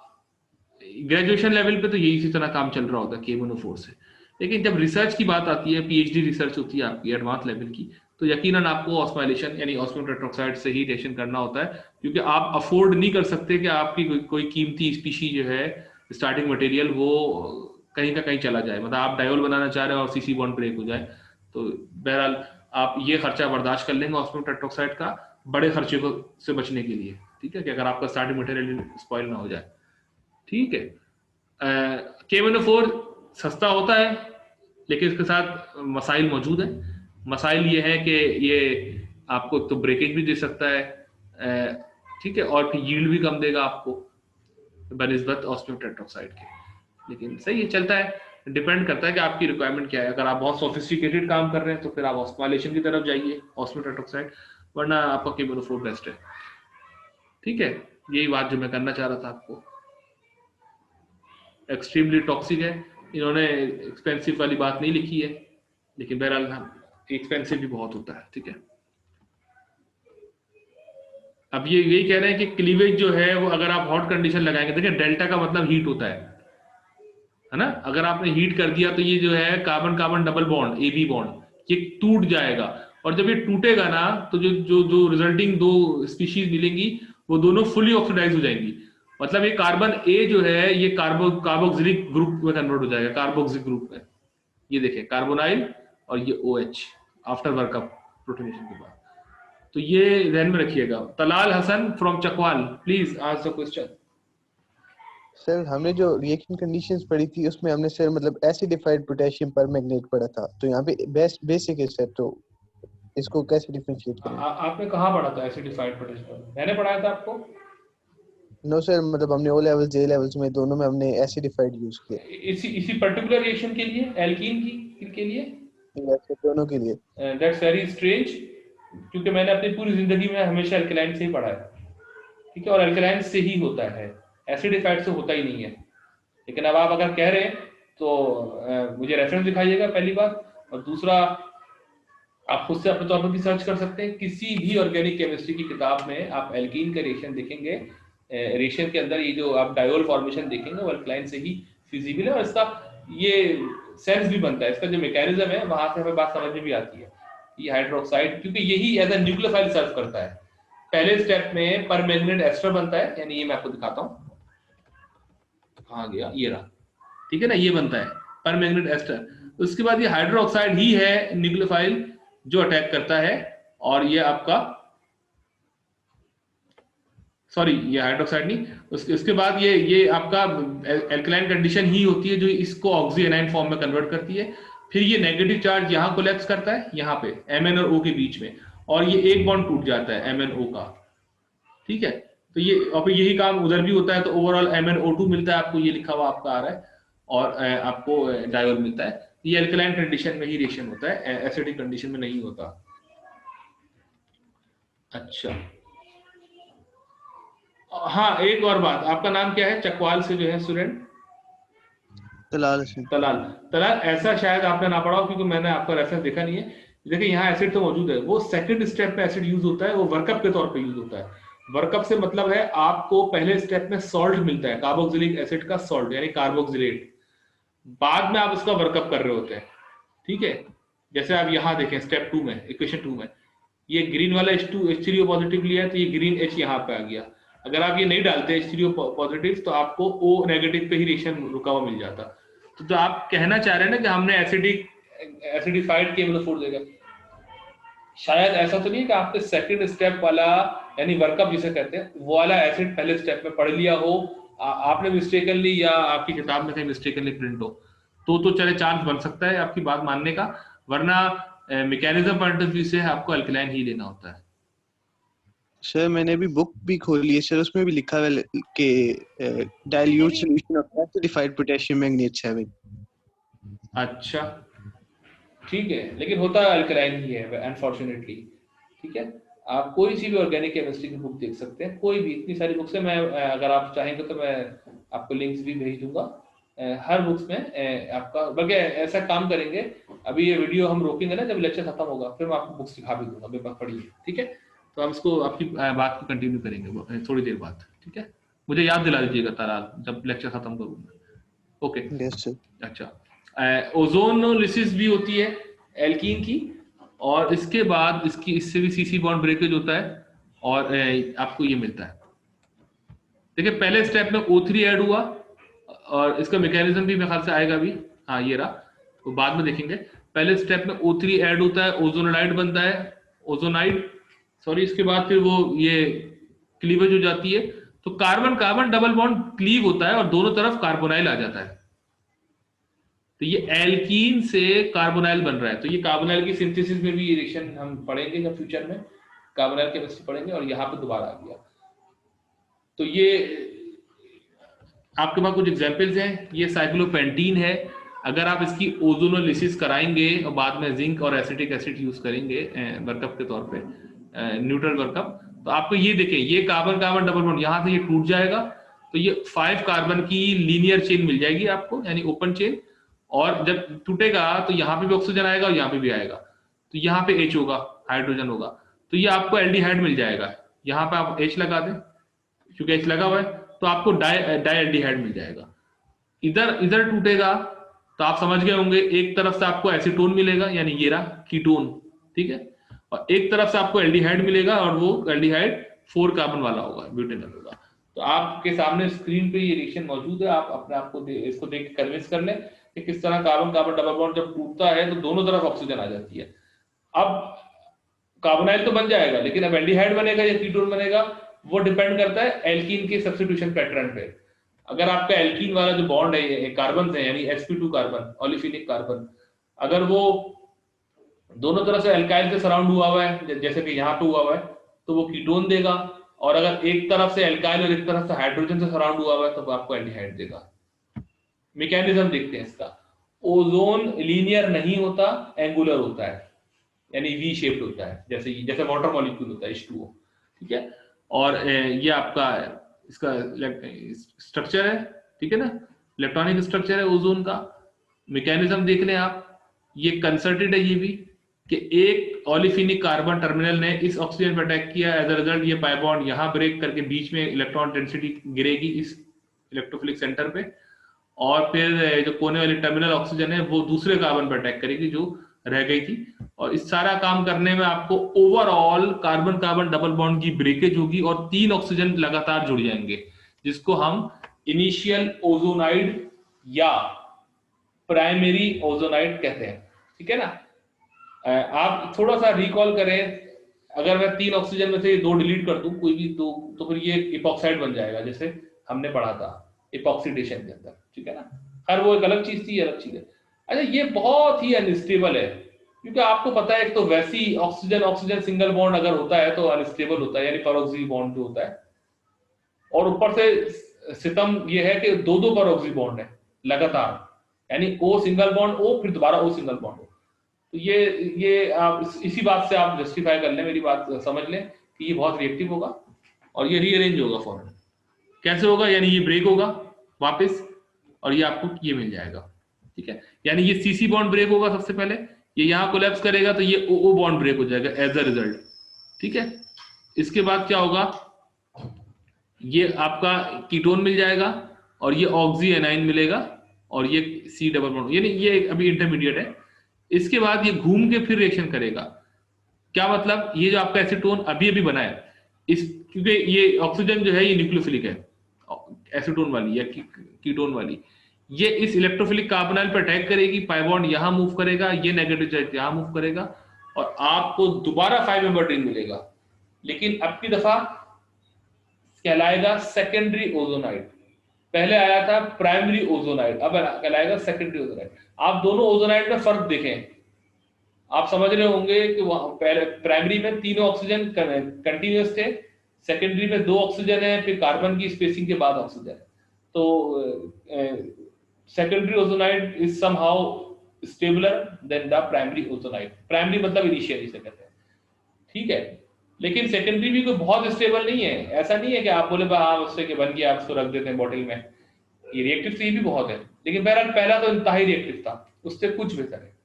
ग्रेजुएशन लेवल पे तो यही इसी तरह काम चल रहा होता है KMnO4 से, लेकिन जब रिसर्च की बात आती है, PhD रिसर्च होती है आपकी एडवांस लेवल की, तो यकीनन आपको ऑस्मोलेशन यानी ऑस्मियम टेट्रोक्साइड से ही रिएक्शन करना होता है, क्योंकि आप अफोर्ड नहीं कर सकते कि आपकी कोई कीमती स्पीशी जो है स्टार्टिंग मटेरियल वो कहीं का कहीं चला जाए। मतलब आप डायोल बनाना चाह रहे हो और सीसी बॉन्ड ब्रेक हो जाए, तो बहरहाल आप ये खर्चा बर्दाश्त कर लेंगे ऑस्मियम टेट्रोक्साइड का, बड़े खर्चे को से बचने के लिए। ठीक है, कि अगर आपका स्टार्टिंग मटेरियल स्पॉइल ना हो जाए। ठीक है, KMnO4 सस्ता होता है, लेकिन इसके साथ मसाइल मौजूद है। मसाइल ये है कि ये आपको तो ब्रेकेज भी दे सकता है, ठीक है, और फिर यील्ड भी कम देगा आपको बनिस्बत ऑस्मियम टेट्रोक्साइड के। लेकिन सही है, चलता है, डिपेंड करता है कि आपकी रिक्वायरमेंट क्या है। अगर आप बहुत सोफिस्टिकेटेड काम कर रहे हैं तो फिर आप ऑस्मोलेशन की तरफ जाइए, ऑस्मोटेट्रोक्साइड, वरना आपका केमोनोफोर बेस्ट है। ठीक है, यही बात जो मैं करना चाह रहा था आपको। एक्सट्रीमली टॉक्सिक है, इन्होंने एक्सपेंसिव वाली बात नहीं लिखी है, लेकिन बहरहाल एक्सपेंसिव भी बहुत होता है। ठीक है, अब ये यही कह रहे हैं कि क्लीवेज जो है वो अगर आप हॉट कंडीशन लगाएंगे, देखिए डेल्टा का मतलब हीट होता है ना। अगर आपने हीट कर दिया तो ये जो है carbon carbon double bond AB bond ये टूट जाएगा, और जब ये टूटेगा ना तो जो जो जो रिजल्टिंग दो स्पीशीज मिलेंगी वो दोनों फुली ऑक्सीडाइज हो जाएंगी। मतलब ये कार्बन A जो है ये कार्बोक्सिलिक ग्रुप में कन्वर्ट हो जाएगा, कार्बोक्सिलिक ग्रुप में। ये देखें कार्बोनाइल और ये OH आफ्टर वर्कअप प्रोटोनेशन के बाद। तो ये ध्यान में रखिएगा। Talal Hasan from Chakwal, please ask the question. Sir हमने जो रिएक्शन कंडीशंस पढ़ी थी उसमें हमने सर मतलब एसिडिफाइड पोटेशियम परमैंगनेट पढ़ा था, तो यहाँ पे बेसिक है सर, तो इसको कैसे डिफरेंशिएट करें? आपने कहाँ पढ़ा था एसिडिफाइड पोटेशियम? मैंने पढ़ाया था आपको? नो सर, मतलब हमने O लेवल्स J लेवल्स में दोनों में हमने एसिडिफाइड यूज किया। इसी पर्टिकुलर रिएक्शन के लिए, एल्कीन के लिए? यस, दोनों के लिए। दैट्स वेरी स्ट्रेंज, क्योंकि मैंने अपनी पूरी जिंदगी में हमेशा एल्केलाइन से ही पढ़ा है। ठीक है, और एल्केलाइन से ही होता है, एसिडिफाइड से होता ही नहीं है। लेकिन अब आप अगर कह रहे हैं तो मुझे रेफरेंस दिखाइएगा पहली बात, और दूसरा आप खुद से अपने तौर पर भी सर्च कर सकते हैं। किसी भी ऑर्गेनिक केमिस्ट्री की किताब में आप एल्कीन का रिएक्शन देखेंगे, रिएक्शन के अंदर ये जो आप डायोल फॉर्मेशन देखेंगे वो एल्कलाइन से ही फिजिबल है, और इसका ये सेंस भी बनता है, इसका जो मैकेनिज्म है वहां से हमें बात समझ में भी आती है। ये हाइड्रोक्साइड क्योंकि यही एज अ न्यूक्लियोफाइल सर्व करता है। पहले स्टेप में परमैंगनेट एस्टर बनता है, यानी ये मैं आपको दिखाता हूँ, कहाँ गया, ये रहा। ठीक है ना, ये बनता है परमैंगनेट एस्टर। उसके बाद ये हाइड्रोक्साइड ही है न्यूक्लियोफाइल जो अटैक करता है, और ये आपका सॉरी ये हाइड्रोक्साइड नहीं, उसके बाद ये आपका एल्कलाइन कंडीशन ही होती है जो इसको ऑक्सीएनाइन फॉर्म में कन्वर्ट करती है। फिर ये नेगेटिव चार्ज यहाँ कोलैप्स करता है, यहाँ पे Mn और O के बीच में, और ये एक बॉन्ड टूट जाता है MnO का। ठीक है, तो ये और फिर यही काम उधर भी होता है, तो ओवरऑल MnO2 मिलता है आपको, ये लिखा हुआ आपका आ रहा है, और आपको डायोल मिलता है। ये एल्कलाइन कंडीशन में ही रिएक्शन होता है, एसिडिक कंडीशन में नहीं होता। अच्छा हाँ, एक और बात, आपका नाम क्या है चकवाल से जो है स्टूडेंट? तलाल तलाल ऐसा शायद आपने ना पढ़ा हो, क्योंकि मैंने आपका रेफरेंस देखा नहीं है। देखिए यहाँ एसिड तो मौजूद है, वो सेकंड स्टेप पे एसिड यूज होता है, वो वर्कअप के तौर पे यूज होता है। वर्कअप से मतलब है आपको पहले स्टेप में सॉल्ट मिलता है, कार्बोक्सिलिक एसिड का सॉल्ट यानी कार्बोक्सिलेट, बाद में आप उसका वर्कअप कर रहे होते हैं। ठीक है, जैसे आप यहाँ देखें स्टेप 2 में, इक्वेशन 2 में ये ग्रीन वाला H3O पॉजिटिव लिया है, तो ये ग्रीन H यहाँ पे आ गया। अगर आप ये नहीं डालते H3O पॉजिटिव तो आपको O नेगेटिव पे ही रिएक्शन रुका हुआ मिल जाता। तो जो आप कहना चाह रहे हैं ना कि हमने एसिडिफाइड केमोनोफोर देगा, शायद ऐसा तो नहीं है कि आपने सेकंड स्टेप वाला यानी वर्कअप जिसे कहते हैं वो वाला एसिड पहले स्टेप में पढ़ लिया हो, आपने मिस्टेकनली या आपकी किताब में कहीं मिस्टेकनली प्रिंट हो, तो चले चांस बन सकता है आपकी बात मानने का, वरना मैकेनिज्म पॉइंट ऑफ व्यू से आपको अल्कलाइन ही लेना होता है। सर मैंने अभी बुक भी खोली है सर, उसमें भी लिखा है कि dilute solution of acidified potassium manganate 7। अच्छा ठीक है, लेकिन होता है अल्कलाइन ही है अनफॉर्चुनेटली। ठीक है, आप कोई सी भी ऑर्गेनिक केमिस्ट्री की बुक देख सकते हैं, कोई भी, इतनी सारी बुक्स है। मैं अगर आप चाहेंगे तो मैं आपको लिंक्स भी भेज दूंगा हर बुक्स में आपका। बल्कि ऐसा काम करेंगे, अभी ये वीडियो हम रोकेंगे ना, जब लेक्चर खत्म होगा फिर मैं आपको बुक्स दिखा भी दूंगा, मेरे पास पढ़ी है। ठीक है, तो हम इसको आपकी बात को कंटिन्यू करेंगे थोड़ी देर बाद। ठीक है, मुझे याद दिला दीजिएगा ताराल जब लेक्चर खत्म करूंगा। Okay yes sir. अच्छा, ओजोनोलिसिस भी होती है एल्कीन की, और इसके बाद इससे भी CC बॉन्ड ब्रेकेज होता है, और आपको ये मिलता है। देखिए पहले स्टेप में O3 ऐड हुआ, और इसका मैकेनिज्म भी मेरे ख्याल से आएगा भी, हाँ ये रहा, तो बाद में देखेंगे। पहले स्टेप में O3 ऐड होता है, ओजोनाइड बनता है, ओजोनाइड सॉरी, इसके बाद फिर वो ये क्लीवेज हो जाती है, तो carbon carbon double bond cleave होता है और दोनों तरफ कार्बोनाइल आ जाता है, तो ये एल्कीन से कार्बोनाइल बन रहा है। तो ये कार्बोनाइल की सिंथेसिस में भी रिएक्शन हम पढ़ेंगे जब फ्यूचर में कार्बोनाइल केमिस्ट्री पढ़ेंगे, और यहाँ पे दोबारा आ गया। तो ये आपके पास कुछ एग्जाम्पल्स हैं, ये साइक्लोपेंटीन है, अगर आप इसकी ओजोनोलिसिस कराएंगे और बाद में जिंक और एसिटिक एसिड यूज करेंगे वर्कअप के तौर पे, न्यूट्रल वर्कअप, तो आपको ये देखें, ये कार्बन कार्बन डबल बॉन्ड यहाँ से ये टूट जाएगा, तो ये 5 कार्बन की लीनियर चेन मिल जाएगी आपको, यानी ओपन चेन, और जब टूटेगा तो यहाँ पे भी ऑक्सीजन आएगा और यहाँ पे भी आएगा, तो यहाँ पे H होगा, हाइड्रोजन होगा, तो ये आपको एल्डिहाइड मिल जाएगा। यहाँ पे आप H लगा दें, क्योंकि H लगा हुआ है, तो आपको डाई एल्डिहाइड मिल जाएगा। इधर टूटेगा तो आप समझ गए होंगे, एक तरफ से आपको एसीटोन मिलेगा, यानी ये रहा कीटोन, ठीक है, और एक तरफ से आपको एल्डिहाइड मिलेगा, और वो एल्डिहाइड 4 कार्बन वाला होगा, ब्यूटेनॉल होगा। तो आपके सामने स्क्रीन पे ये रिएक्शन मौजूद है, आप अपने आप को इसको देख के कन्विंस कर लें कि किस तरह कार्बन कार्बन डबल बॉन्ड जब टूटता है तो दोनों तरफ ऑक्सीजन आ जाती है। अब कार्बोनाइल तो बन जाएगा, लेकिन अब एल्डिहाइड बनेगा या कीटोन बनेगा, वो डिपेंड करता है एल्कीन के सब्स्टिट्यूशन पैटर्न पे। अगर आपका एल्कीन वाला जो बॉन्ड है, कार्बन है, यानी sp2 कार्बन, ओलिफिनिक कार्बन, अगर वो दोनों तरफ से एल्काइल से सराउंड हुआ है, जैसे कि यहाँ पे हुआ है, तो वो कीटोन देगा, और अगर एक तरफ से एल्काइल और एक तरफ से हाइड्रोजन से सराउंड हुआ है, तो वो आपको एल्डिहाइड देगा। मैकेनिज्म देखते हैं इसका। ओजोन लीनियर नहीं होता, एंगुलर होता है, यानी वी शेप्ड होता है, जैसे वाटर मॉलिक्यूल होता है H2O, ठीक है। और ये आपका इसका स्ट्रक्चर है, ठीक है ना, इलेक्ट्रॉनिक स्ट्रक्चर है ओजोन का। मैकेनिज्म देख लें आप, ये कंसर्टेड है ये भी, कि एक ओलिफिनिक कार्बन टर्मिनल ने इस ऑक्सीजन पर अटैक किया, एज अ रिजल्ट ये पाई बॉन्ड यहाँ ब्रेक करके बीच में इलेक्ट्रॉन डेंसिटी गिरेगी इस इलेक्ट्रोफिलिक सेंटर पे, और फिर जो कोने वाली टर्मिनल ऑक्सीजन है वो दूसरे कार्बन पर अटैक करेगी जो रह गई थी, और इस सारा काम करने में आपको overall carbon carbon double bond की ब्रेकेज होगी और 3 ऑक्सीजन लगातार जुड़ जाएंगे, जिसको हम इनिशियल ओजोनाइड या प्राइमरी ओजोनाइड कहते हैं, ठीक है ना। आप थोड़ा सा रिकॉल करें, अगर मैं 3 ऑक्सीजन में से 2 डिलीट कर दूं, कोई भी 2, तो फिर ये इपॉक्साइड बन जाएगा, जैसे हमने पढ़ा था इपॉक्सीडेशन के अंदर, ठीक है ना। खैर वो एक अलग चीज थी, अलग चीज है। अच्छा, ये बहुत ही अनस्टेबल है, क्योंकि आपको पता है, एक तो वैसी ऑक्सीजन ऑक्सीजन सिंगल बॉन्ड अगर होता है तो अनस्टेबल होता है, यानी पेरोक्सी बॉन्ड जो होता है, और ऊपर से सितम ये है कि 2 पेरोक्सी बॉन्ड है लगातार, यानी O सिंगल बॉन्ड O, फिर दोबारा O सिंगल बॉन्ड O। तो ये आप इसी बात से आप जस्टिफाई कर लें, मेरी बात समझ लें कि ये बहुत रिएक्टिव होगा और ये रीअरेंज होगा फॉरन। कैसे होगा, यानी ये ब्रेक होगा वापस और ये आपको ये मिल जाएगा, ठीक है। यानी ये CC बॉन्ड ब्रेक होगा सबसे पहले, ये यहाँ कोलैप्स करेगा तो ये OO बॉन्ड ब्रेक हो जाएगा एज अ रिजल्ट, ठीक है। इसके बाद क्या होगा, ये आपका कीटोन मिल जाएगा और ये ऑक्सी एनाइन मिलेगा और ये C डबल बॉन्ड, यानी ये अभी इंटरमीडिएट है। इसके बाद ये घूम के फिर रिएक्शन करेगा। क्या मतलब, ये जो आपका एसीटोन अभी बना है, इस क्योंकि ये ऑक्सीजन जो है ये न्यूक्लियोफिलिक है, एसीटोन वाली या कीटोन वाली, ये इस इलेक्ट्रोफिलिक कार्बोनाइल पर अटैक करेगी, पाई बॉन्ड यहां मूव करेगा, ये नेगेटिव चार्ज यहां मूव करेगा और आपको दोबारा 5 मेंबर रिंग मिलेगा, लेकिन अब की दफा कहलाएगा सेकेंडरी ओजोनाइड। पहले आया था प्राइमरी ओजोनाइड, अब कहलाएगा सेकेंडरी ओजोनाइड। आप दोनों ओजोनाइड में फर्क देखें, आप समझ रहे होंगे कि पहले प्राइमरी में 3 ऑक्सीजन कंटिन्यूअस थे, सेकेंडरी में 2 ऑक्सीजन है, फिर कार्बन की स्पेसिंग के बाद ऑक्सीजन। तो secondary ozonide is somehow stabler than the primary ozonide. Primary मतलब इनिशियल इसे कहते हैं, ठीक है। लेकिन सेकेंडरी भी कोई बहुत स्टेबल नहीं है, ऐसा नहीं है कि आप बोले हाँ उससे के बन गया, आप उसको रख देते हैं बॉटल में। ये रिएक्टिव तो ये भी बहुत है, लेकिन बहरहाल पहला तो इंतहाई रिएक्टिव था, उससे कुछ बेहतर है।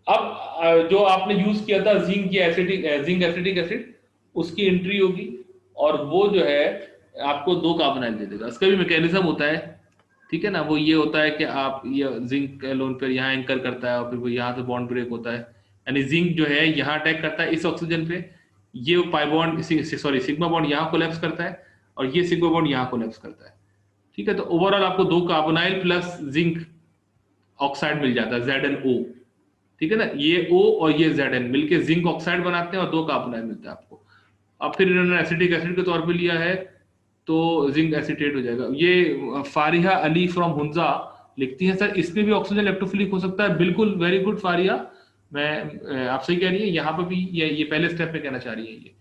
अब जो आपने यूज किया था जिंक एसिटिक एसिड, उसकी एंट्री होगी और वो जो है आपको 2 कार्बोनाइल दे देगा। इसका भी मैकेनिज्म होता है, ठीक है ना। वो ये होता है कि आप ये जिंक लोन पर यहाँ एंकर करता है और फिर वो यहाँ से बॉन्ड ब्रेक होता है, यानी जिंक जो है यहाँ अटैक करता है इस ऑक्सीजन पे, ये पाई बॉन्ड सिग्मा बॉन्ड यहाँ कोलैप्स करता है और ये सिग्मा बॉन्ड यहाँ कोलैप्स करता है, ठीक है। तो ओवरऑल आपको 2 कार्बोनाइल प्लस जिंक ऑक्साइड मिल जाता है ZnO, ठीक है ना। ये O और ये Zn मिलके जिंक ऑक्साइड बनाते हैं और 2 कार्बोनाइल मिलता है आपको। अब फिर इन्होंने एसिटिक एसिड के तौर पे लिया है तो जिंक एसीटेट हो जाएगा। ये फारिहा अली फ्रॉम हुंजा लिखती हैं, सर इसमें भी ऑक्सीजन इलेक्ट्रोफिलिक हो सकता है। बिल्कुल, वेरी गुड फारिहा, मैं आप सही कह रही है। यहाँ पे भी ये पहले स्टेप में कहना चाह रही है ये,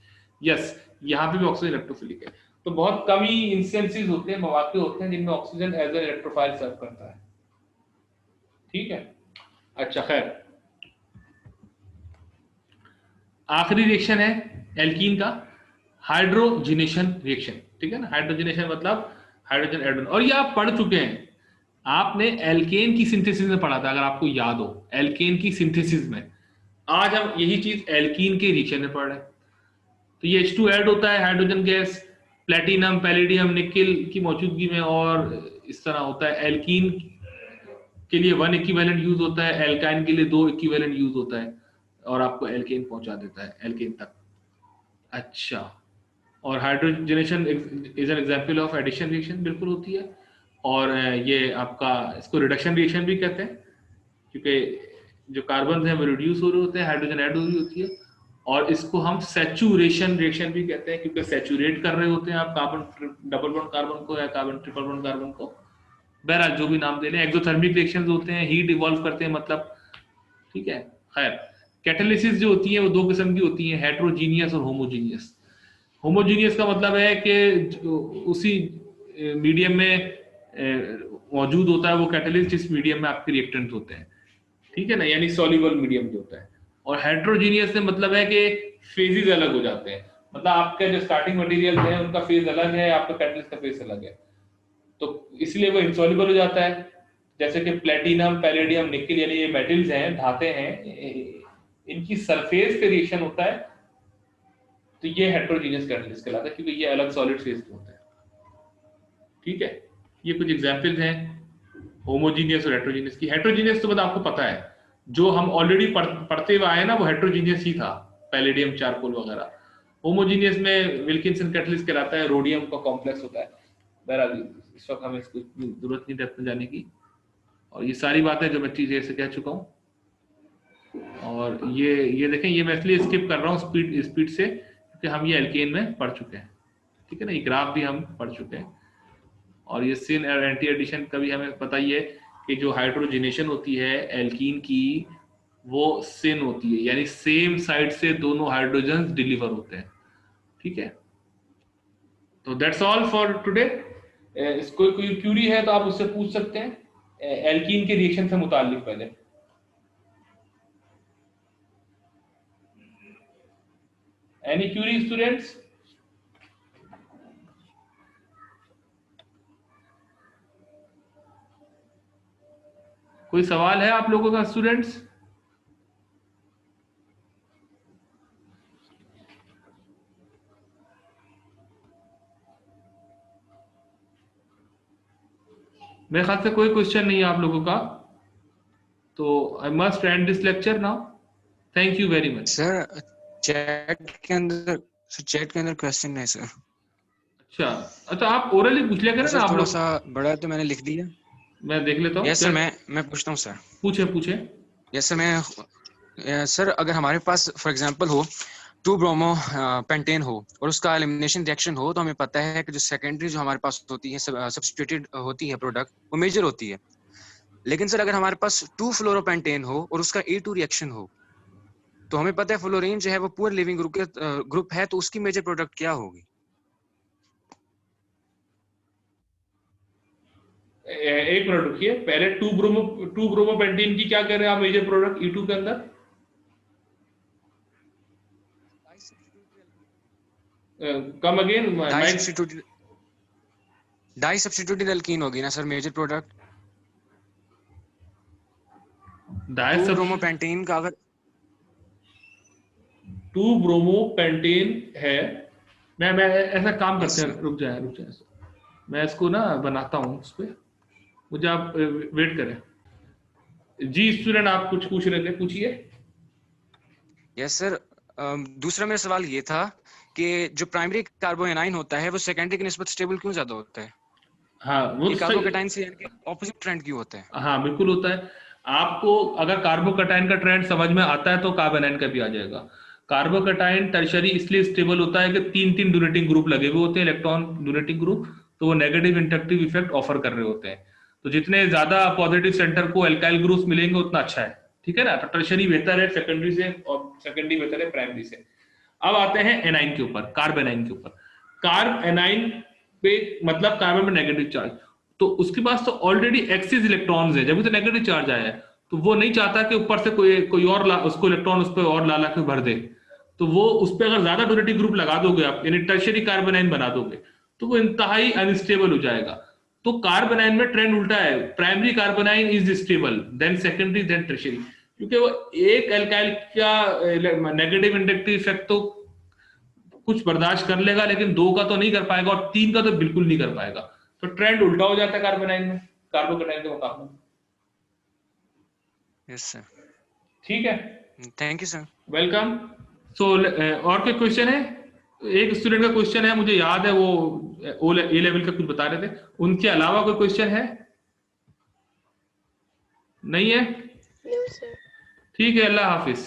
यस यहाँ पे भी ऑक्सीजन इलेक्ट्रोफिलिक है। तो बहुत कम ही इंस्टेंसेस होते हैं, मौके होते हैं जिनमें ऑक्सीजन एज ए इलेक्ट्रोफाइल सर्व करता है। ठीक है, अच्छा खैर, आखिरी रिएक्शन है एल्कीन का हाइड्रोजिनेशन रिएक्शन। ठीक है ना, हाइड्रोजिनेशन मतलब हाइड्रोजन एड ऑन। और ये आप पढ़ चुके हैं, आपने एल्केन की सिंथेसिस में पढ़ा था, अगर आपको याद हो, एल्केन की सिंथेसिस में। आज हम यही चीज एल्कीन के रिएक्शन में पढ़ रहे हैं। तो ये H2 ऐड होता है hydrogen gas platinum, palladium, nickel की मौजूदगी में, और इस तरह होता है। एल्कीन के लिए 1 इक्विवेलेंट यूज होता है, एल्काइन के लिए 2 इक्विवेलेंट यूज होता है, और आपको एल्केन पहुंचा देता है एल्केन तक। अच्छा, और hydrogenation is an example of addition reaction, बिल्कुल होती है। और ये आपका इसको रिडक्शन रिएक्शन भी कहते हैं, क्योंकि जो कार्बन हैं वो रिड्यूस हो रहे होते हैं, हाइड्रोजन ऐड हो रही होती है। और इसको हम सैचुरेशन रिएक्शन भी कहते हैं, क्योंकि सैचुरेट कर रहे होते हैं आप कार्बन, डबल बॉन्ड कार्बन को या कार्बन ट्रिपल बॉन्ड कार्बन को, बहरहाल जो भी नाम दे लें। एक्सोथर्मिक रिएक्शंस होते हैं, हीट इवॉल्व करते हैं मतलब। ठीक है, खैर, कैटालिसिस जो होती है वो 2 किस्म की होती है, हेट्रोजीनियस और होमोजीनियस। होमोजीनियस का मतलब है कि उसी मीडियम में मौजूद होता है वो कैटलिस्ट जिस मीडियम में आपके रिएक्टेंट होते हैं। ठीक है ना, यानी सॉल्युबल मीडियम जो होता है। और हेट्रोजीनियस से मतलब है कि फेजेस अलग हो जाते हैं, मतलब आपके जो स्टार्टिंग मटेरियल है उनका फेज अलग है, आपका कैटलिस्ट का फेज अलग है, तो इसलिए वो इनसॉल्युबल हो जाता है। जैसे कि प्लेटिनम, पैलेडियम, निकेल, यानी ये मेटल्स हैं, धाते हैं, इनकी सरफेस पे रिएक्शन होता है, तो ये हेट्रोजीनियस कैटलिस्ट कहलाता है, क्योंकि ये अलग सॉलिड फेज पे होते हैं। ठीक है, ये कुछ एग्जांपल्स हैं होमोजीनियस और हेट्रोजीनियस की। हेट्रोजीनियस तो मतलब आपको पता है, जो हम ऑलरेडी पढ़ते हुए आए ना, वो हेट्रोजीनियस ही था, पैलेडियम, चारकोल वगैरह। होमोजीनियस में विल्किंसन कैटलिस्ट कहलाता है, रोडियम का कॉम्प्लेक्स होता है। बहरहाल इस वक्त हमें इसको जरूरत नहीं डेप्थ में जाने की, और ये सारी बातें जो मैं चीजें से कह चुका हूँ। और ये देखें, ये मैं इसलिए स्किप कर रहा हूँ स्पीड से, क्योंकि हम ये एल्केन में पढ़ चुके हैं। ठीक है ना, ये ग्राफ भी हम पढ़ चुके हैं। और ये सिन और एंटी एडिशन का भी हमें पता ही है कि जो हाइड्रोजिनेशन होती है एल्कीन की, वो सिन होती है, यानी सेम साइड से दोनों हाइड्रोजन डिलीवर होते हैं। ठीक है, तो दैट्स ऑल फॉर टुडे। इसको कोई क्यूरी है तो आप उससे पूछ सकते हैं एल्कीन के रिएक्शन से मुताल्लिक। पहले एनी क्यूरी स्टूडेंट्स? कोई सवाल है आप लोगों का स्टूडेंट्स? मेरे ख्याल से कोई क्वेश्चन नहीं है आप लोगों का, तो I must and this lecture now. Thank you very much. Sir chat के अंदर क्वेश्चन है सर। अच्छा, आप ओरली पूछ लिया करें ना। आप थोड़ा सा बड़ा है तो मैंने लिख दिया, मैं देख लेता हूँ। यस सर, मैं पूछता हूँ सर। पूछे। यस सर, सर अगर हमारे पास फॉर एग्जांपल हो 2 ब्रोमो पेंटेन हो और उसका एलिमिनेशन रिएक्शन हो, तो हमें पता है कि जो सेकेंडरी जो हमारे पास होती है सब्स्टिट्यूटेड होती है प्रोडक्ट, वो मेजर होती है। लेकिन सर अगर हमारे पास 2 फ्लोरोपेंटेन हो और उसका A2 रिएक्शन हो, तो हमें पता है फ्लोरीन जो है वो पुअर लिविंग ग्रुप है, तो उसकी मेजर प्रोडक्ट क्या होगी? एक मिनट रुकिए, पहले 2 ब्रोमोपेंटीन की क्या कह रहे हैं आप मेजर प्रोडक्ट E2 के अंदर? Come again. Disubstituted alkene होगी ना sir major product? Dibromopentane का अगर 2 ब्रोमोपेंटेन है, मैं ऐसा काम करते हैं, रुक जाए, मैं इसको ना बनाता हूँ उस पे, मुझे आप वेट करें। जी स्टूडेंट, आप कुछ पूछ रहे थे, पूछिए। यस सर, दूसरा मेरा सवाल ये था कि जो प्राइमरी कार्बोएनाइन होता है वो सेकेंडरी की निस्बत स्टेबल क्यों ज्यादा होता है? हाँ, वो कार्बोकेटाइन से यानी कि ऑपोजिट ट्रेंड क्यों होता है? हाँ बिल्कुल होता है। आपको अगर कार्बोकेटाइन का ट्रेंड समझ में आता है तो कार्बोनाइन का भी आ जाएगा। कार्बोकेटाइन टर्शरी इसलिए स्टेबल होता है कि 3 डोनेटिंग ग्रुप लगे हुए होते हैं, इलेक्ट्रॉन डोनेटिंग ग्रुप, तो वो नेगेटिव इंडक्टिव इफेक्ट ऑफर कर रहे होते हैं। तो जितने ज्यादा पॉजिटिव सेंटर को एल्काइल ग्रुप्स मिलेंगे उतना अच्छा है। ठीक है ना, तो टर्शरी बेहतर है सेकेंडरी से, और सेकेंडरी बेहतर है प्राइमरी से। अब आते हैं एनाइन के ऊपर, कार्बोनाइन के ऊपर। कार्ब एनाइन पे मतलब कार्बन में नेगेटिव चार्ज, तो उसके पास तो ऑलरेडी एक्सिस इलेक्ट्रॉन्स है, जब तो नेगेटिव चार्ज आया है, तो वो नहीं चाहता कि ऊपर से कोई और उसको इलेक्ट्रॉन उस पर और ला के भर दे। तो वो उस पर अगर ज्यादा डोनेटिव ग्रुप लगा दोगे आप, यानी टर्शियरी कार्बोनाइन बना दोगे, तो वो इंतहाई अनस्टेबल हो जाएगा। तो कार्बोनाइन में ट्रेंड उल्टा है, primary carbanion is stable, then secondary, then tertiary, क्योंकि वो एक एल्काइल का नेगेटिव इंडक्टिव इफेक्ट तो कुछ बर्दाश्त कर लेगा, लेकिन 2 का तो नहीं कर पाएगा और 3 का तो बिल्कुल नहीं कर पाएगा। तो ट्रेंड उल्टा हो जाता है कार्बोनाइन में कार्बोकेटाइन के मुकाबले। यस सर, ठीक है, थैंक यू सर, वेलकम। सो और कोई क्वेश्चन है? एक स्टूडेंट का क्वेश्चन है, मुझे याद है, वो ए लेवल का कुछ बता रहे थे, उनके अलावा कोई क्वेश्चन है? नहीं है? No sir. ठीक है, अल्लाह हाफिज।